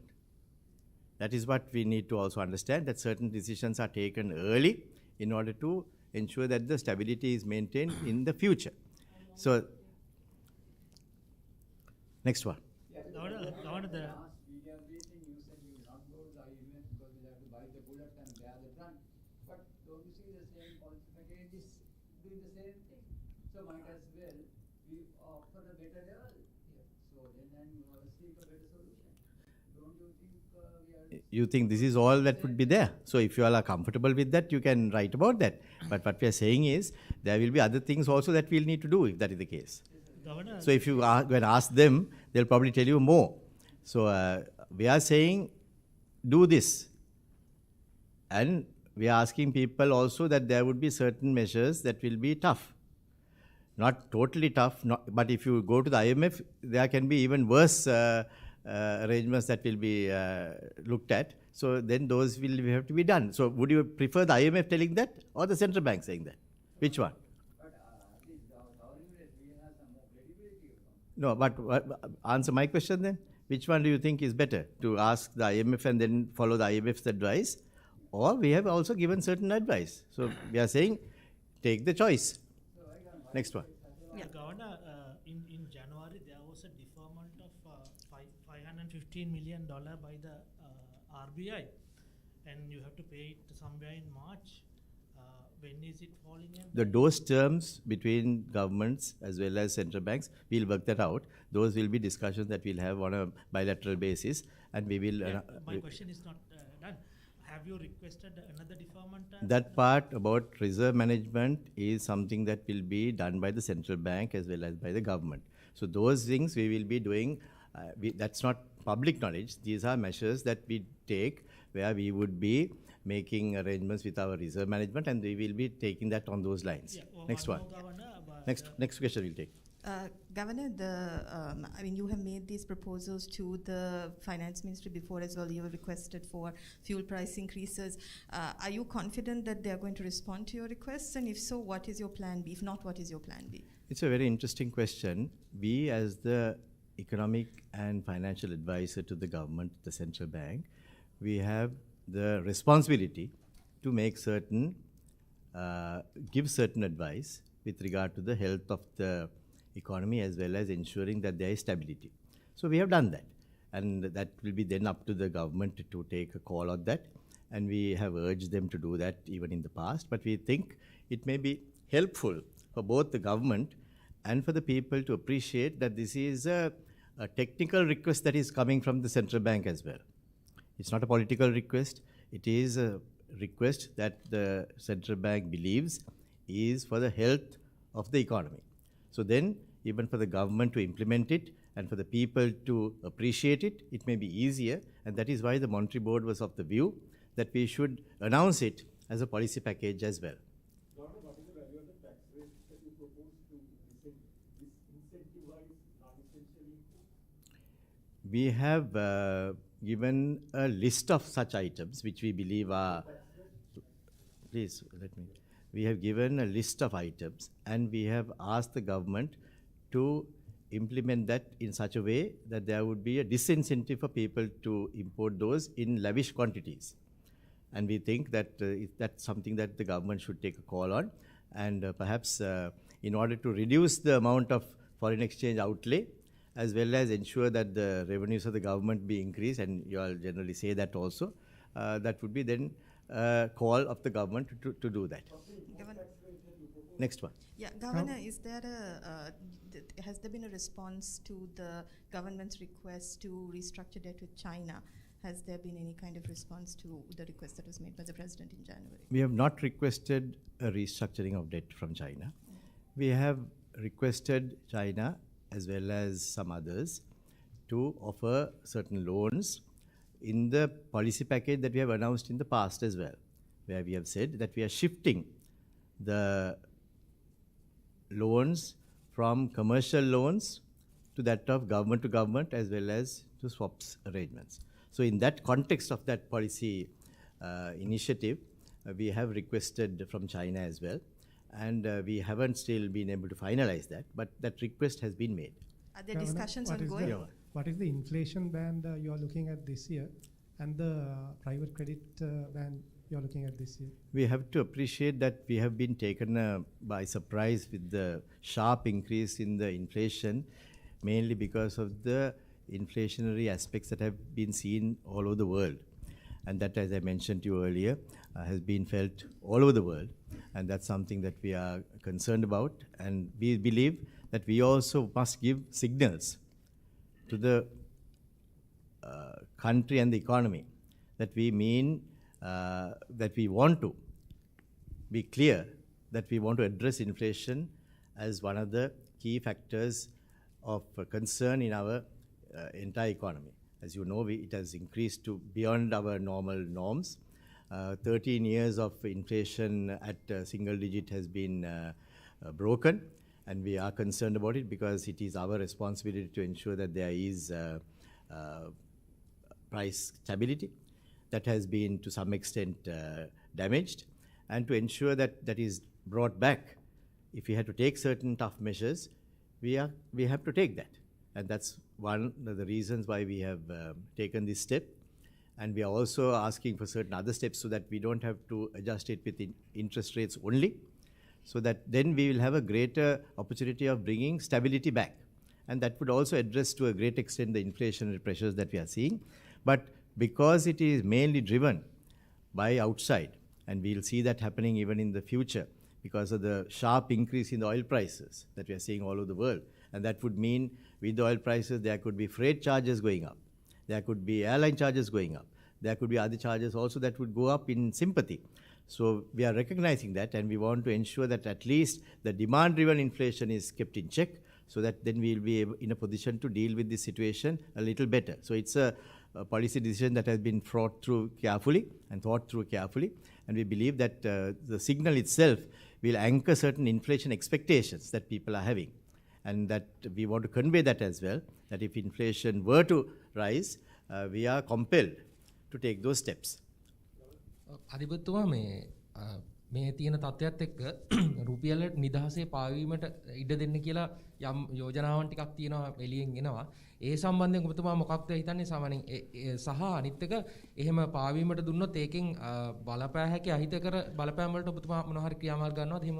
That is what we need to also understand, that certain decisions are taken early in order to ensure that the stability is maintained in the future. So, next one. Governor, Media briefing, you said you will not go to the IMF because you have to buy the bullet and bear the gun. But don't you see the same policy package is doing the same thing? So might as well we offer a better level here. So then you have to seek a better solution. Don't you think we are... You think this is all that would be there. So if you all are comfortable with that, you can write about that. But what we are saying is, there will be other things also that we'll need to do if that is the case. Governor, So if you go and ask them, they'll probably tell you more. So we are saying, do this. And we are asking people also that there would be certain measures that will be tough. Not totally tough, but if you go to the IMF, there can be even worse arrangements that will be looked at. So then those will have to be done. So would you prefer the IMF telling that or the central bank saying that? Which one? But at least the government, we have some more credibility. No, but answer my question then. Which one do you think is better? To ask the IMF and then follow the IMF's advice? Or we have also given certain advice. So we are saying, take the choice. Next one. Governor, in January there was a deferment of $515 million by the RBI, and you have to pay it somewhere in March. When is it falling in? Those terms between governments as well as central banks, we'll work that out. Those will be discussions that we'll have on a bilateral basis, and we will. My question is not done. have you requested another deferment? That part about reserve management is something that will be done by the central bank as well as by the government. So those things we will be doing, that's not public knowledge. These are measures that we take where we would be making arrangements with our reserve management, and we will be taking that on those lines. Yeah, Next one. Next question we'll take. Governor, I mean, you have made these proposals to the finance ministry before as well. You have requested for fuel price increases. Are you confident that they are going to respond to your requests? And if so, what is your plan B? If not, what is your plan B? It's a very interesting question. We, as the economic and financial advisor to the government, the central bank, we have the responsibility to make certain, give certain advice with regard to the health of the economy as well as ensuring that there is stability. So we have done that, and that will be then up to the government to take a call on that, and we have urged them to do that even in the past, but we think it may be helpful for both the government and for the people to appreciate that this is a technical request that is coming from the central bank as well. It's not a political request, it is a request that the central bank believes is for the health of the economy. So then, even for the government to implement it and for the people to appreciate it, it may be easier, and that is why the Monetary Board was of the view that we should announce it as a policy package as well. What is the value of the tax rate that you propose to incentivize non-essential input? We have given a list of such items which we believe are, please let me, we have given a list of items and we have asked the government to implement that in such a way that there would be a disincentive for people to import those in lavish quantities. And we think that that's something that the government should take a call on, and perhaps in order to reduce the amount of foreign exchange outlay, as well as ensure that the revenues of the government be increased, and you all generally say that also, that would be then a call of the government to do that. Next one. Yeah, Governor, is there has there been a response to the government's request to restructure debt with China? Has there been any kind of response to the request that was made by the President in January? We have not requested a restructuring of debt from China. We have requested China, as well as some others, to offer certain loans in the policy package that we have announced in the past as well, where we have said that we are shifting the loans from commercial loans to that of government to government as well as to swaps arrangements. So in that context of that policy initiative, we have requested from China as well, and we haven't still been able to finalize that, but that request has been made. Are there discussions ongoing? What is the inflation band you are looking at this year, and the private credit band you are looking at this year? We have to appreciate that we have been taken by surprise with the sharp increase in the inflation, mainly because of the inflationary aspects that have been seen all over the world. And that, as I mentioned to you earlier, has been felt all over the world. And that's something that we are concerned about. And we believe that we also must give signals to the country and the economy that we mean that we want to be clear that we want to address inflation as one of the key factors of concern in our entire economy. As you know, it has increased to beyond our normal norms. 13 years of inflation at single digit has been broken, and we are concerned about it because it is our responsibility to ensure that there is price stability that has been to some extent damaged, and to ensure that that is brought back. If we have to take certain tough measures, we have to take that. And that's one of the reasons why we have taken this step. And we are also asking for certain other steps so that we don't have to adjust it with interest rates only, so that then we will have a greater opportunity of bringing stability back. And that would also address to a great extent the inflationary pressures that we are seeing. But because it is mainly driven by outside, and we'll see that happening even in the future because of the sharp increase in the oil prices that we are seeing all over the world. And that would mean with the oil prices, there could be freight charges going up. There could be airline charges going up. there could be other charges also that would go up in sympathy. So we are recognizing that, and we want to ensure that at least the demand-driven inflation is kept in check, so that then we will be in a position to deal with this situation a little better. So it's a policy decision that has been thought through carefully, and we believe that the signal itself will anchor certain inflation expectations that people are having, and that we want to convey that as well, that if inflation were to rise, we are compelled to take those steps. අධිපතිතුමා මේ තියෙන තත්ත්වයක් එක්ක රුපියල නිදහසේ පාවීමට ඉඩ දෙන්න කියලා යම් යෝජනාවන් ටිකක් තියෙනවා එළියෙන් එනවා. ඒ සම්බන්ධයෙන් ඔබතුමා මොකක්ද හිතන්නේ සාමාන්‍යයෙන් සහ අනිත් එක එහෙම පාවීමට දුන්නොත් ඒකෙන් බලපෑ හැකි අහිතකර බලපෑම් වලට ඔබතුමා මොන හරි ක්‍රියාමාර්ග ගන්නවද එහෙම?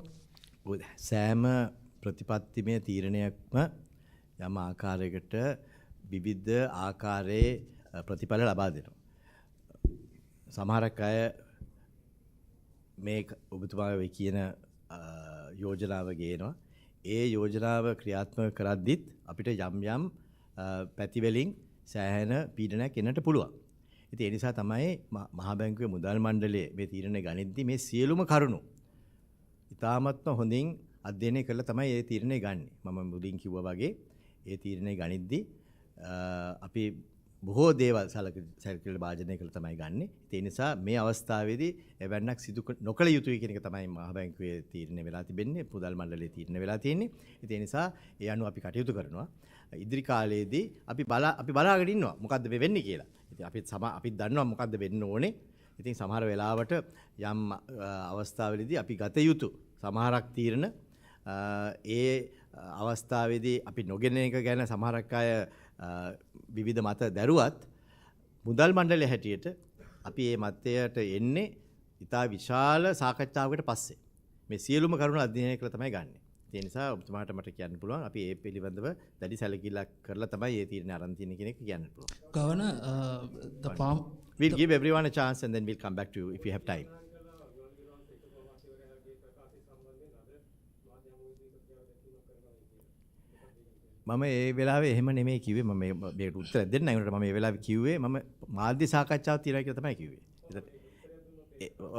සෑම ප්‍රතිපත්තිමය තීරණයක්ම යම් ආකාරයකට විවිධ ආකාරයේ ප්‍රතිඵල ලබා දෙනවා. සමහරක් අය මේ ඔබතුමා කියන යෝජනාව ගේනවා. ඒ යෝජනාව ක්‍රියාත්මක කරද්දිත් අපිට යම් පැතිවලින් සෑහෙන පීඩනයක් එන්නට පුළුවන්. ඉතින් ඒ නිසා තමයි මහා බැංකුවේ මුදල් මණ්ඩලයේ මේ තීරණය ගනිද්දී මේ සියලුම කරුණු ඉතාමත්ම හොඳින් අධ්‍යයනය කරලා තමයි මේ තීරණය ගන්නෙ. මම මුලින් කිව්වා වගේ ඒ තීරණය ගනිද්දී අපි බොහෝ දේවල් සැලකිලි භාජනය කළ තමයි ගන්නෙ. ඒ නිසා මේ අවස්ථාවේදී එවැන්නක් සිදු නොකළ යුතුයි කියන එක තමයි මහා බැංකුවේ තීරණය වෙලා තිබෙන්නේ, මුදල් මණ්ඩලයේ තීරණය වෙලා තියෙන්නේ. ඒ නිසා ඒ අනුව අපි කටයුතු කරනවා. ඉදිරි කාලයේදී අපි බලාගෙන ඉන්නවා මොකද්ද වෙන්නේ කියලා. ඉතින් අපි දන්නවා මොකද්ද වෙන්න ඕනේ. ඉතින් සමහර වෙලාවට යම් අවස්ථාවලදී අපි ගත යුතු සමහරක් තීරණ ඒ අවස්ථාවේදී අපි නොගෙන එක ගැන සමහරක් අය විවිධ මත දැරුවත් මුදල් මණ්ඩලය හැටියට අපි මේ මතයට එන්නේ ඉතා විශාල සාකච්ඡාවකට පස්සේ. මේ සියලුම කරුණු අධ්‍යයනය කරලා තමයි ගන්නෙ. ඒ නිසා ඔබතුමාට මට කියන්න පුළුවන් අපි මේ පිළිබඳව දැඩි සැලකිල්ලක් කරලා තමයි මේ තීරණය අරන් තියෙන්නේ කියන එක කියන්න පුළුවන්. Governor, the farm... We'll give everyone a chance and then we'll come back to you if we have time. මම ඒ වෙලාවේ එහෙම නෙමෙයි කිව්වේ. මම මේකට උත්තර දෙන්න නෑ. මම ඒ වෙලාවේ කිව්වේ මම මාධ්‍ය සාකච්ඡාවක් තියනවා කියලා තමයි කිව්වේ.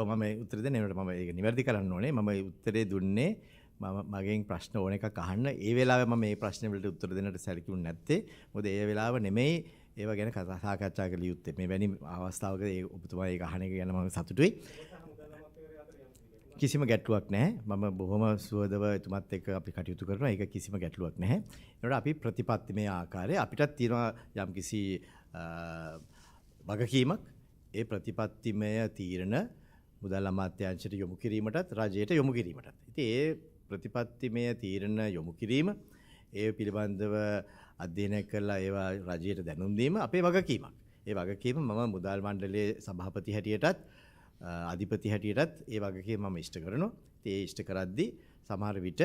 මම උත්තර දෙන්න නෑ. මම ඒක නිවැරදි කරන්න ඕනේ. මම උත්තරේ දුන්නේ මගෙන් ප්‍රශ්න ඕන එකක් අහන්න. ඒ වෙලාවේ මම මේ ප්‍රශ්න වලට උත්තර දෙන්නට සැලකුන්නේ නැත්තේ. මොකද ඒ වෙලාව නෙමෙයි ඒව ගැන සාකච්ඡා කළ යුත්තේ. මේ වැනි අවස්ථාවක ඔබතුමා ඒක අහන එක ගැන මම සතුටුයි. කිසිම ගැටලුවක් නැහැ. මම බොහොම සුවදව එතුමත් එක්ක අපි කටයුතු කරනවා. ඒක කිසිම ගැටලුවක් නැහැ. ඒනොට අපි ප්‍රතිපත්තිමය ආකාරයේ අපිටත් තියෙනවා යම්කිසි වගකීමක්. ඒ ප්‍රතිපත්තිමය තීරණ මුදල් අමාත්‍යාංශයට යොමු කිරීමටත් රජයට යොමු කිරීමටත්. ඉතින් ඒ ප්‍රතිපත්තිමය තීරණ යොමු කිරීම ඒ පිළිබඳව අධ්‍යයනය කරලා ඒවා රජයට දැනුම් දීම අපේ වගකීමක්. ඒ වගකීම මම මුදල් මණ්ඩලයේ සභාපති හැටියටත් අධිපති හැටියටත් ඒ වගකීම මම ඉෂ්ට කරනවා. ඒ ඉෂ්ට කරද්දී සමහර විට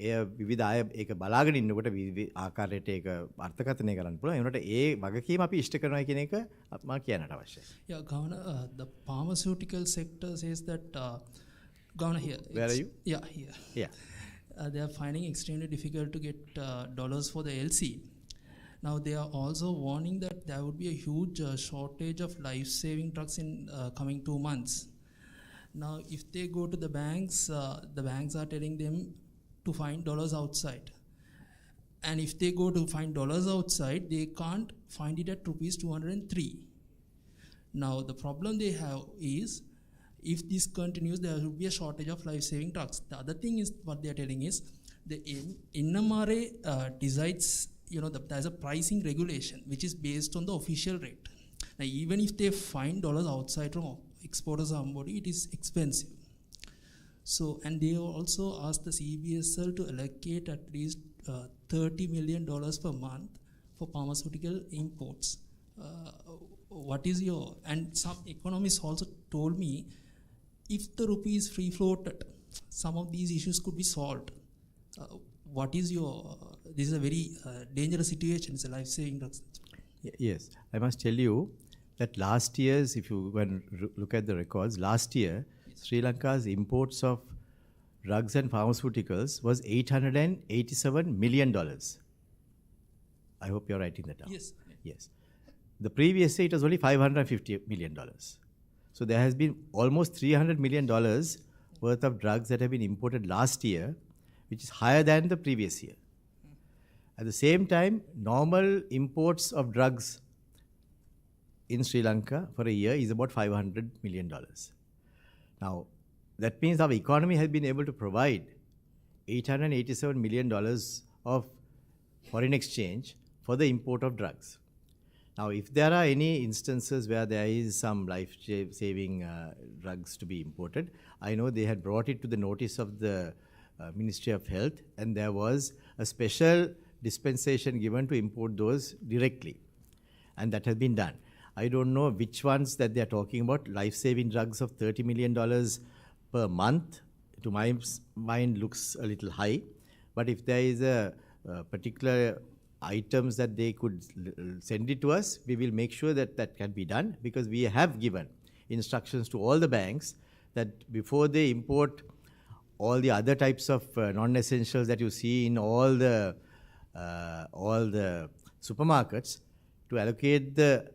එය විවිධ අය ඒක බලාගෙන ඉන්නකොට විවිධ ආකාරයට ඒක අර්ථකථනය කරන්න පුළුවන්. ඒ වුණාට ඒ වගකීම අපි ඉෂ්ට කරනවා කියන එක මම කියන්නට අවශ්‍යයි. Yeah, Governor, the pharmaceutical sector says that Governor here. Where are you? Yeah, here. Yeah. They are finding extremely difficult to get dollars for the LC. Now they are also warning that there would be a huge shortage of life-saving drugs in coming 2 months. Now if they go to the banks are telling them to find dollars outside. And if they go to find dollars outside, they can't find it at rupees 203. Now the problem they have is, if this continues, there will be a shortage of life-saving drugs. The other thing is, what they are telling is, the NMRA decides, there's a pricing regulation which is based on the official rate. Now, even if they find dollars outside from exporters or somebody, it is expensive. So, and they also asked the CBSL to allocate at least $30 million per month for pharmaceutical imports. What is your, and some economists also told me, if the rupee is free floated, some of these issues could be solved. What is your, this is a very dangerous situation, it's a life-saving drugs. Yes, I must tell you that last year's, if you look at the records, last year, Sri Lanka's imports of drugs and pharmaceuticals was $887 million. I hope you're writing that down. Yes. Yes. The previous year, it was only $550 million. So there has been almost $300 million worth of drugs that have been imported last year, which is higher than the previous year. At the same time, normal imports of drugs in Sri Lanka for a year is about $500 million. Now, that means our economy has been able to provide $887 million of foreign exchange for the import of drugs. Now, if there are any instances where there is some life-saving drugs to be imported, I know they had brought it to the notice of the Ministry of Health, and there was a special dispensation given to import those directly, and that has been done. I don't know which ones that they are talking about. Life-saving drugs of $30 million per month, to my mind, looks a little high. But if there is a particular items that they could send it to us, we will make sure that that can be done, because we have given instructions to all the banks that before they import all the other types of non-essentials that you see in all the supermarkets, to allocate the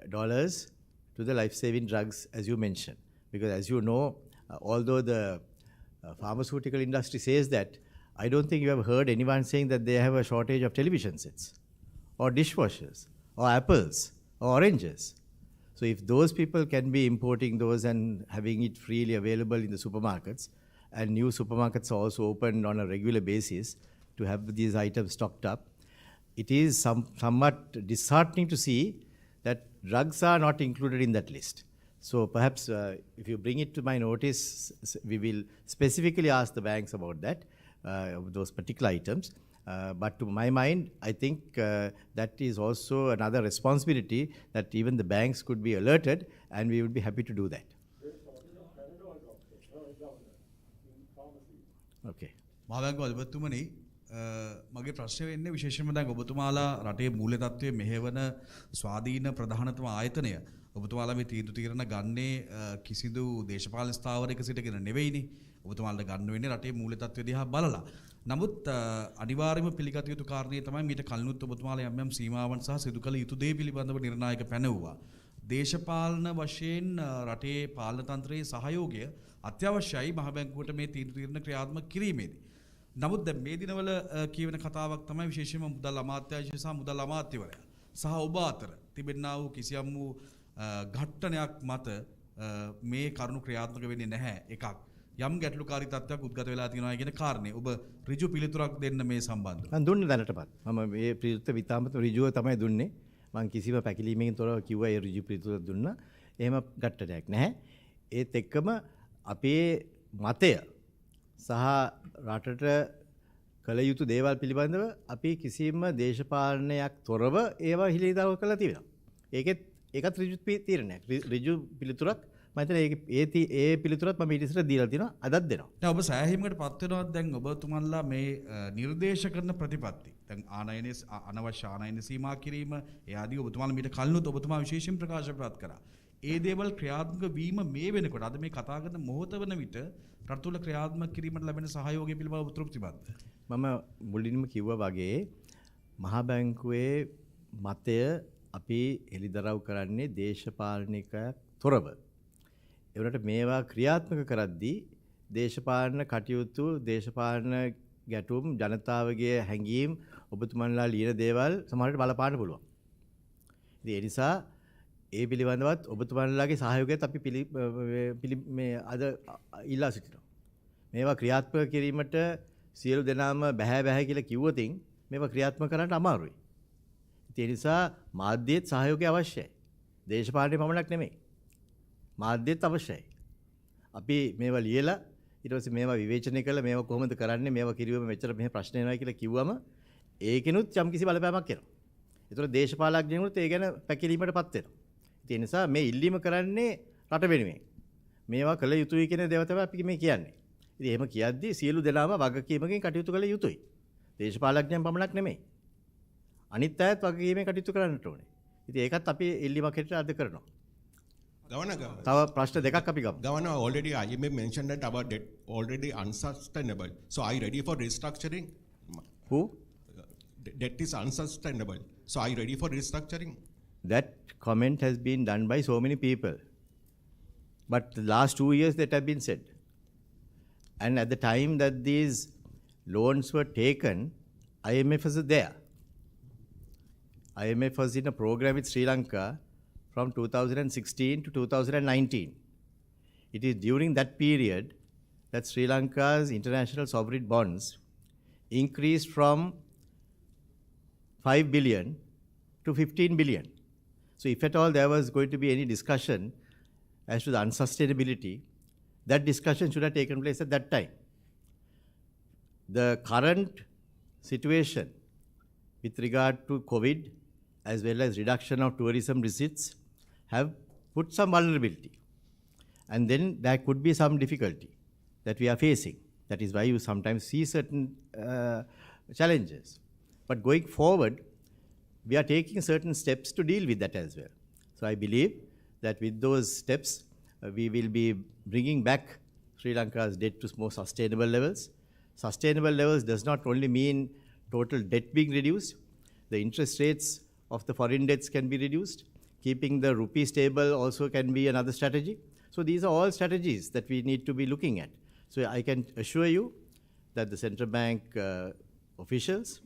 dollars to the life-saving drugs, as you mentioned. Because as you know, although the pharmaceutical industry says that, I don't think you have heard anyone saying that they have a shortage of television sets, or dishwashers, or apples, or oranges. So if those people can be importing those and having it freely available in the supermarkets, and new supermarkets are also opened on a regular basis to have these items stocked up, it is somewhat disheartening to see that drugs are not included in that list. So perhaps if you bring it to my notice, we will specifically ask the banks about that, those particular items. But to my mind, I think that is also another responsibility that even the banks could be alerted, and we would be happy to do that. Okay. මහබැංකුව අධිපතිතුමනි මගේ ප්‍රශ්නය වෙන්නේ විශේෂයෙන්ම දැන් ඔබතුමාලා රටේ මූල්‍ය තත්ත්වයේ මෙහෙවන ස්වාධීන ප්‍රධානතම ආයතනය ඔබතුමාලා මේ තීන්දුව తీරන ගන්නේ කිසිදු දේශපාලන ස්ථාවරයක සිටගෙන නෙවෙයිනේ ඔබතුමාලට ගන්න වෙන්නේ රටේ මූල්‍ය තත්ත්වය දිහා බලලා. නමුත් අනිවාර්යයෙන්ම පිළිගත යුතු කාරණේ තමයි මීට කලිනුත් ඔබතුමාලා යම් යම් සීමාවන් සහ සිදු කළ යුතු දේ පිළිබඳව නිර්ණායක පැනවුවා. දේශපාලන වශයෙන් රටේ පාලන තන්ත්‍රයේ සහයෝගය අත්‍යවශ්‍යයි මහ බැංකුවට මේ තීන්දුව తీරන ක්‍රියාත්මක කිරීමේදී. නමුත් දැන් මේ දිනවල කියවෙන කතාවක් තමයි විශේෂයෙන්ම මුදල් අමාත්‍යාංශය සහ මුදල් අමාත්‍යවරයා සහ ඔබ අතර තිබෙනා වූ කිසියම් වූ ඝට්ටනයක් මත මේ කරුණු ක්‍රියාත්මක වෙන්නේ නැහැ එකක්. යම් ගැටලුකාරී තත්ත්වයක් උද්ගත වෙලා තියෙනවා කියන කාරණේ ඔබ ඍජු පිළිතුරක් දෙන්න මේ සම්බන්ධව. මම දුන්න දැනටපත්. මම මේ පිළිතුර විතාමත ඍජුව තමයි දුන්නේ. මම කිසිම පැකිලීමකින් තොරව කිව්වා ඒ ඍජු පිළිතුර දුන්නා. එහෙම ගැටලුවක් නැහැ. ඒත් එක්කම අපේ මතය සහ රටට කළ යුතු දේවල් පිළිබඳව අපි කිසිම දේශපාලනයක් තොරව ඒවා හිලිදාව කළා තියෙනවා. ඒකත් ඍජු තීරණයක්. ඍජු පිළිතුරක් මම හිතන්නේ ඒ පිළිතුරත් මම ඊට ඉස්සර දීලා තියෙනවා අදත් දෙනවා. දැන් ඔබ සෑහීමකට පත් වෙනවා දැන් ඔබතුමන්ලා මේ නිර්දේශ කරන ප්‍රතිපත්ති. දැන් ආනයනයේ අනවශ්‍ය ආනයන සීමා කිරීම ඒ ආදී ඔබතුමාලා මීට කලිනුත් ඔබතුමා විශේෂයෙන් ප්‍රකාශ කරා. ඒ දේවල් ක්‍රියාත්මක වීම මේ වෙනකොට අද මේ කතා කරන මොහොත වන විට රට තුළ ක්‍රියාත්මක කිරීමට ලැබෙන සහයෝගය පිළිබඳව ඔබ තෘප්තිමත්ද? මම මුලින්ම කිව්වා වගේ මහා බැංකුවේ මතය අපි එළිදරව් කරන්නේ දේශපාලනික තොරව. ඒ වුණාට මේවා ක්‍රියාත්මක කරද්දී දේශපාලන කටයුතු, දේශපාලන ගැටුම්, ජනතාවගේ හැඟීම්, ඔබතුමන්ලා ලියන දේවල් සමහරවිට බලපාන්න පුළුවන්. ඉතින් ඒ නිසා ඒ පිළිබඳවත් ඔබතුමන්ලාගේ සහයෝගයත් අපි මේ අද ඉල්ලා සිටිනවා. මේවා ක්‍රියාත්මක කිරීමට සියලු දෙනාම බෑ කියලා කිව්වොතින් මේවා ක්‍රියාත්මක කරන්න අමාරුයි. ඒ නිසා මාධ්‍යයේ සහයෝගය අවශ්‍යයි. දේශපාලනේ පමණක් නෙමෙයි. මාධ්‍යයත් අවශ්‍යයි. අපි මේවා ලියලා ඊට පස්සේ මේවා විවේචනය කරලා මේවා කොහොමද කරන්නේ, මේවා කිරියම මෙච්චර මෙහෙ ප්‍රශ්න එනවා කියලා කිව්වම ඒකිනුත් යම් කිසි බලපෑමක් එනවා. ඒතර දේශපාලඥයෙකුට ඒ ගැන පැකිලීමටපත් වෙනවා. ඒ නිසා මේ ඉල්ලීම කරන්නේ රට වෙනුවෙන්. මේවා කළ යුතුයි කියන දේව තමයි අපි මේ කියන්නේ. ඉතින් එහෙම කියද්දී සියලු දෙනාම වගකීමකින් කටයුතු කළ යුතුයි. දේශපාලඥයන් පමණක් නෙමෙයි. අනිත් අයත් වගකීමෙන් කටයුතු කරන්නට ඕනේ. ඉතින් ඒකත් අපි ඉල්ලීමක් හැටියට අද කරනවා. තව ප්‍රශ්න දෙකක් අපි ගමු. Governor, already IMF mentioned that our debt already unsustainable. So are you ready for restructuring? Who? Debt is unsustainable. So are you ready for restructuring? that comment has been done by so many people. But the last 2 years that have been said. And at the time that these loans were taken, IMF was there. IMF was in a program with Sri Lanka from 2016 to 2019. It is during that period that Sri Lanka's international sovereign bonds increased from 5 billion to 15 billion. So if at all there was going to be any discussion as to the unsustainability, that discussion should have taken place at that time. The current situation with regard to COVID as well as reduction of tourism receipts have put some vulnerability. And then there could be some difficulty that we are facing. That is why you sometimes see certain challenges. But going forward, we are taking certain steps to deal with that as well. So I believe that with those steps, we will be bringing back Sri Lanka's debt to more sustainable levels. Sustainable levels does not only mean total debt being reduced, the interest rates of the foreign debts can be reduced. Keeping the rupee stable also can be another strategy. So these are all strategies that we need to be looking at. So I can assure you that the central bank officials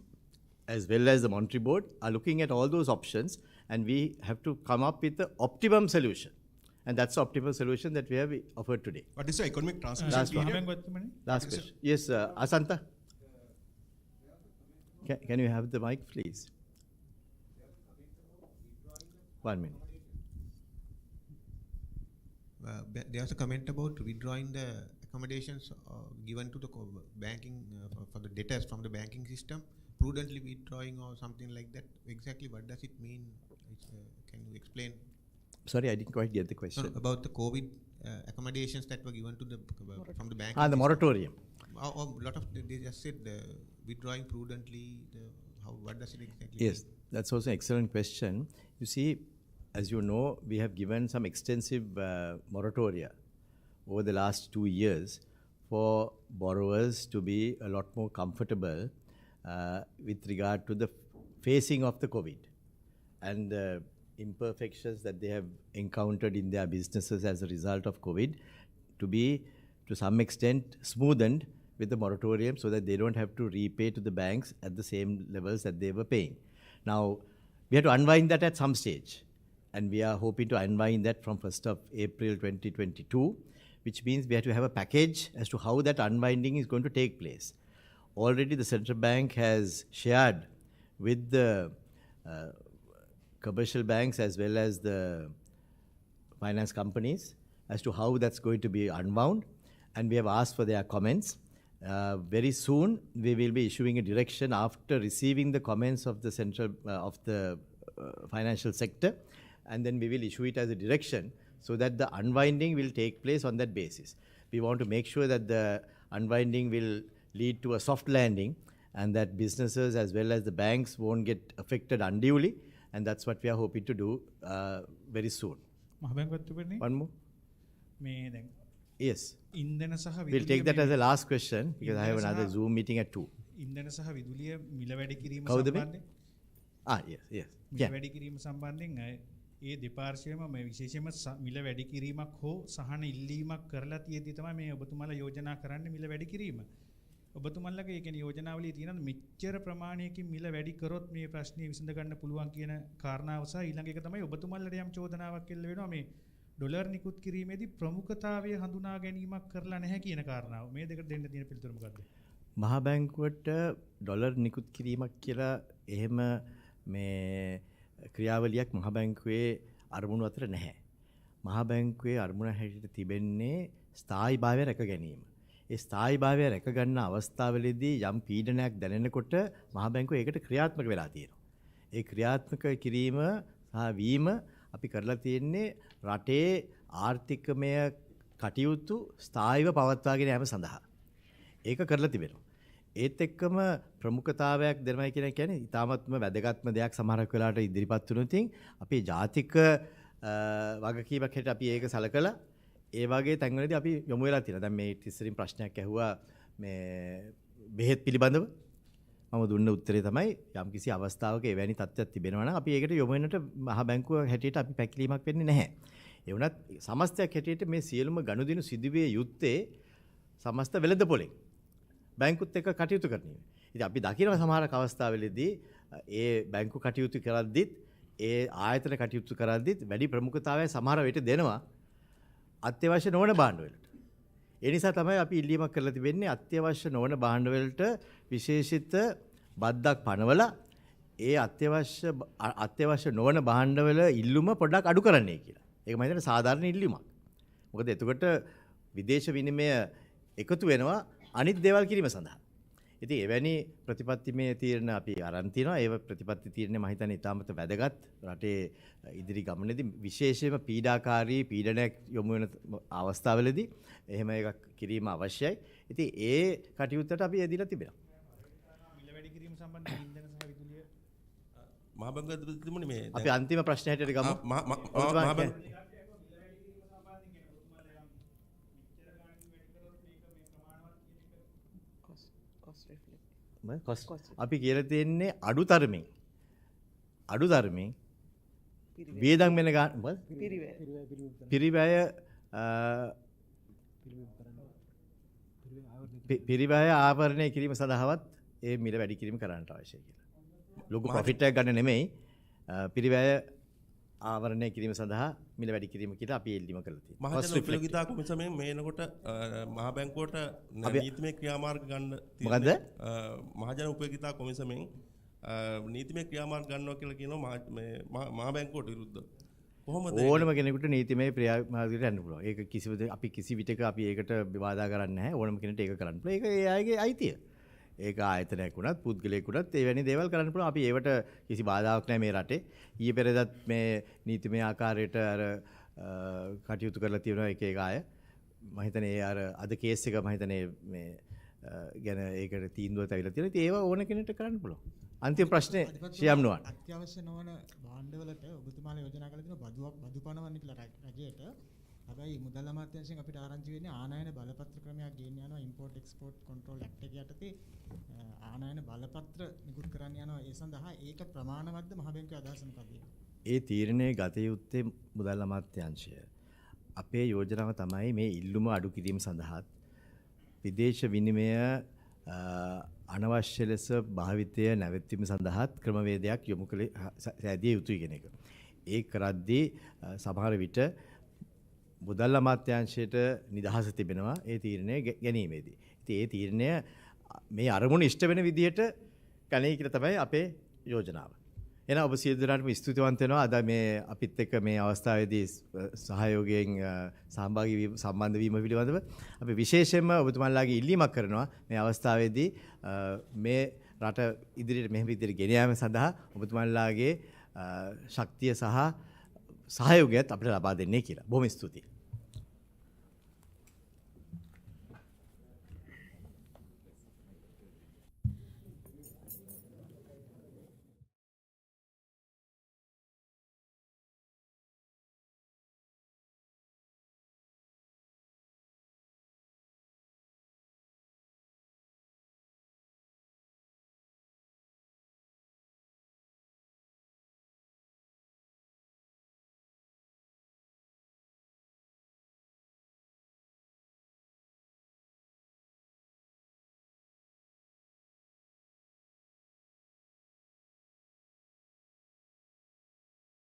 as well as the monetary board are looking at all those options, and we have to come up with the optimum solution. And that's the optimal solution that we have offered today. What is the economic transmission Last period? one. Last question. Yes, Asanta. Can you have the mic, please? 1 minute. There's a comment about withdrawing the accommodations given to the banking for the debtors from the banking system, prudently withdrawing or something like that. Exactly what does it mean? Can you explain? Sorry, I didn't quite get the question. No, about the COVID accommodations that were given to the from the banking the system. moratorium. A lot of they just said withdrawing prudently. What does it exactly Yes, that's also an excellent question. You see, as you know, we have given some extensive moratoria over the last 2 years for borrowers to be a lot more comfortable with regard to the facing of the COVID and the imperfections that they have encountered in their businesses as a result of COVID to be, to some extent, smoothened with the moratorium so that they don't have to repay to the banks at the same levels that they were paying. Now, we have to unwind that at some stage. And we are hoping to unwind that from 1st of April 2022, which means we have to have a package as to how that unwinding is going to take place. Already the central bank has shared with the commercial banks as well as the finance companies as to how that's going to be unwound, and we have asked for their comments. Very soon we will be issuing a direction after receiving the comments of the central financial sector, and then we will issue it as a direction so that the unwinding will take place on that basis. We want to make sure that the unwinding will lead to a soft landing and that businesses as well as the banks won't get affected unduly, and that's what we are hoping to do very soon. One more? Yes. We'll take that as the last question because I have another Zoom meeting at 2. ඉන්ධන සහ විදුලිය මිල වැඩි කිරීම සම්බන්ධයෙන් yes. මිල වැඩි කිරීම සම්බන්ධයෙන් ඒ දෙපාර්ශ්වයම මේ විශේෂයෙන්ම මිල වැඩි කිරීමක් හෝ සහන ඉල්ලීමක් කරලා තියෙද්දි තමයි මේ ඔබතුමාලා යෝජනා කරන්නේ මිල වැඩි කිරීම. ඔබතුමාලගේ ඒ කියන්නේ යෝජනාවලිය තියෙනවා මෙච්චර ප්‍රමාණයකින් මිල වැඩි කරොත් මේ ප්‍රශ්නේ විසඳ ගන්න පුළුවන් කියන කාරණාව සහ ඊළඟ එක තමයි ඔබතුමාලට යම් චෝදනාවක් එල්ල වෙනවා මේ ඩොලර් නිකුත් කිරීමේදී ප්‍රමුඛතාවය හඳුනා ගැනීමක් කරලා නැහැ කියන කාරණාව. මේ දෙකට දෙන්න තියෙන පිළිතුර මොකක්ද? මහා බැංකුවට ඩොලර් නිකුත් කිරීමක් කියලා එහෙම මේ ක්‍රියාවලියක් මහා බැංකුවේ අරමුණු අතර නැහැ. මහා බැංකුවේ අරමුණ හැටියට තිබෙන්නේ ස්ථායීභාවය රැක ගැනීම. ඒ ස්ථායීභාවය රැක ගන්න අවස්ථාවලදී යම් පීඩනයක් දැනෙනකොට මහා බැංකුව ඒකට ක්‍රියාත්මක වෙලා තියෙනවා. ඒ ක්‍රියාත්මක කිරීම සහ වීම අපි කරලා තියෙන්නේ රටේ ආර්ථිකමය කටයුතු ස්ථායීව පවත්වාගෙන යාම සඳහා. ඒක කරලා තිබෙනවා. ඒත් එක්කම ප්‍රමුඛතාවයක් දෙනවයි කියන කියන්නේ ඉතාමත්ම වැදගත්ම දෙයක් සමහරක් වෙලාවට ඉදිරිපත් වුණොත් අපි ජාතික වගකීමක් හැටියට අපි ඒක සලකලා ඒ වගේ තැන්වලදී අපි යොමු වෙලා තියෙනවා. දැන් මේ ඉස්සරින් ප්‍රශ්නයක් ඇහුවා මේ බෙහෙත් පිළිබඳව. මම දුන්න උත්තරේ තමයි යම්කිසි අවස්ථාවක එවැනි තත්ත්වයක් තිබෙනවා නම් අපි ඒකට යොමු වෙන්නට මහ බැංකුව හැටියට අපි පැකිලීමක් වෙන්නේ නැහැ. ඒ වුණත් සමස්තයක් හැටියට මේ සියලුම ගනුදෙනු සිදුවිය යුත්තේ සමස්ත වෙළඳපොලෙන් බැංකුත් එක්ක කටයුතු කරන්නේ. ඉතින් අපි දකිනවා සමහර අවස්ථාවලදී ඒ බැංකු කටයුතු කරද්දිත් ඒ ආයතන කටයුතු කරද්දිත් වැඩි ප්‍රමුඛතාවය සමහර වෙලට දෙනවා අත්‍යවශ්‍ය නොවන භාණ්ඩවලට. ඒ නිසා තමයි අපි ඉල්ලීමක් කරලා තිබෙන්නේ අත්‍යවශ්‍ය නොවන භාණ්ඩවලට විශේෂිත බද්දක් පනවලා ඒ අත්‍යවශ්‍ය නොවන භාණ්ඩවල ඉල්ලුම පොඩ්ඩක් අඩු කරන්නයි කියලා. ඒක මම හිතන්නේ සාධාරණ ඉල්ලීමක්. මොකද එතකොට විදේශ විනිමය එකතු වෙනවා අනිත් දේවල් කිරීම සඳහා. ඉතින් එවැනි ප්‍රතිපත්තිමය තීරණ අපි අරන් තිනවා. ඒ ප්‍රතිපත්ති තීරණ මම හිතන්නේ ඉතාමත් වැදගත් රටේ ඉදිරි ගමනේදී විශේෂයෙන්ම පීඩාකාරී පීඩනයක් යොමු වෙන අවස්ථාවලදී එහෙම එකක් කිරීම අවශ්‍යයි. ඉතින් ඒ කටයුත්තට අපි යෙදিলা තිබෙනවා. මිල වැඩි කිරීම සම්බන්ධ ඉන්ධන සහ විදුලිය මහ බංගුවේ මේ අපි අන්තිම ප්‍රශ්න හැටියට ගමු. අපි කියලා තියෙන්නේ අඩු තරමින් වියදම් වෙන පිරිවැය ආවරණය කිරීම සඳහාවත් ඒ මිල වැඩි කිරීම කරන්නට අවශ්‍යයි කියලා. ලොකු ප්‍රොෆිට් එකක් ගන්න නෙමෙයි පිරිවැය ආවරණය කිරීම සඳහා මිල වැඩි කිරීම කියලා අපි එල්ලීම කරලා තියෙනවා. මහජන උපයෝගිතා කොමිසමෙන් මේනකොට මහ බැංකුවට නීතිමය ක්‍රියාමාර්ග ගන්න මොකද්ද? මහජන උපයෝගිතා කොමිසමෙන් නීතිමය ක්‍රියාමාර්ග ගන්නවා කියලා කියනවා මහ බැංකුවට විරුද්ධව. කොහොමද ඕනම කෙනෙකුට නීතිමය ක්‍රියාමාර්ගයකට යන්න පුළුවන්. ඒක අපි කිසි විටක අපි ඒකට විවාදා කරන්නේ නැහැ. ඕනම කෙනෙක්ට ඒක කරන්න පුළුවන්. ඒක ඒ අයගේ අයිතිය. ඒක ආයතනයක් වුණත් පුද්ගලයෙක් වුණත් එවැනි දේවල් කරන්න පුළුවන්. අපි ඒවට කිසි බාධාවක් නැහැ මේ රටේ. ඊයේ පෙරේදත් මේ නීතිමය ආකාරයට අර කටයුතු කරලා තියෙනවා එක එක අය. මම හිතන්නේ අර අද කේස් එක මම හිතන්නේ මේ ගැන ඒකට තීන්දුවක් ඇවිල්ලා තියෙනවා. ඉතින් ඒව ඕන කෙනෙක්ට කරන්න පුළුවන්. අන්තිම ප්‍රශ්නේ ශ්‍රියම් නුවන්. අත්‍යවශ්‍ය නොවන භාණ්ඩවලට ඔබතුමාලා යෝජනා කරලා තියෙනවා බදු පනවන්න කියලා රජයට. හැබැයි මුදල් අමාත්‍යාංශයෙන් අපිට ආරංචි වෙන්නේ ආනයන බලපත්‍ර ක්‍රමයක් ගේන්න යනවා ඉම්පෝර්ට් එක්ස්පෝර්ට් කන්ට්‍රෝල් ඇක්ට් එක යටතේ ආනයන බලපත්‍ර නිකුත් කරන්න යනවා. ඒ සඳහා ඒක ප්‍රමාණවත්ද මහ බැංකුවේ අදහස මොකක්ද? ඒ තීරණය ගත යුත්තේ මුදල් අමාත්‍යාංශය. අපේ යෝජනාව තමයි මේ ඉල්ලුම අඩු කිරීම සඳහා විදේශ විනිමය අනවශ්‍ය ලෙස භාවිතය නැවැත්වීම සඳහා ක්‍රමවේදයක් යොමු කළ සෑදිය යුතුයි කියන එක. ඒ කරද්දී සමහර විට මුදල් අමාත්‍යාංශයට නිදහස තිබෙනවා ඒ තීරණය ගැනීමේදී. ඉතින් ඒ තීරණය මේ අරමුණ ඉෂ්ට වෙන විදිහට ගන්නේ කියලා තමයි අපේ යෝජනාව. එහෙනම් ඔබ සියලු දෙනාටම ස්තුතිවන්ත වෙනවා අද මේ අපිත් එක්ක මේ අවස්ථාවේදී සහයෝගයෙන් සහභාගී වීම සම්බන්ධ වීම පිළිබඳව අපි විශේෂයෙන්ම ඔබතුමාලාගේ ඉල්ලීමක් කරනවා මේ අවස්ථාවේදී මේ රට ඉදිරියට මෙහෙම විදිහට ගෙන යාම සඳහා ඔබතුමාලාගේ ශක්තිය සහ සහයෝගයත් අපිට ලබා දෙන්නේ කියලා. බොහොම ස්තුතියි.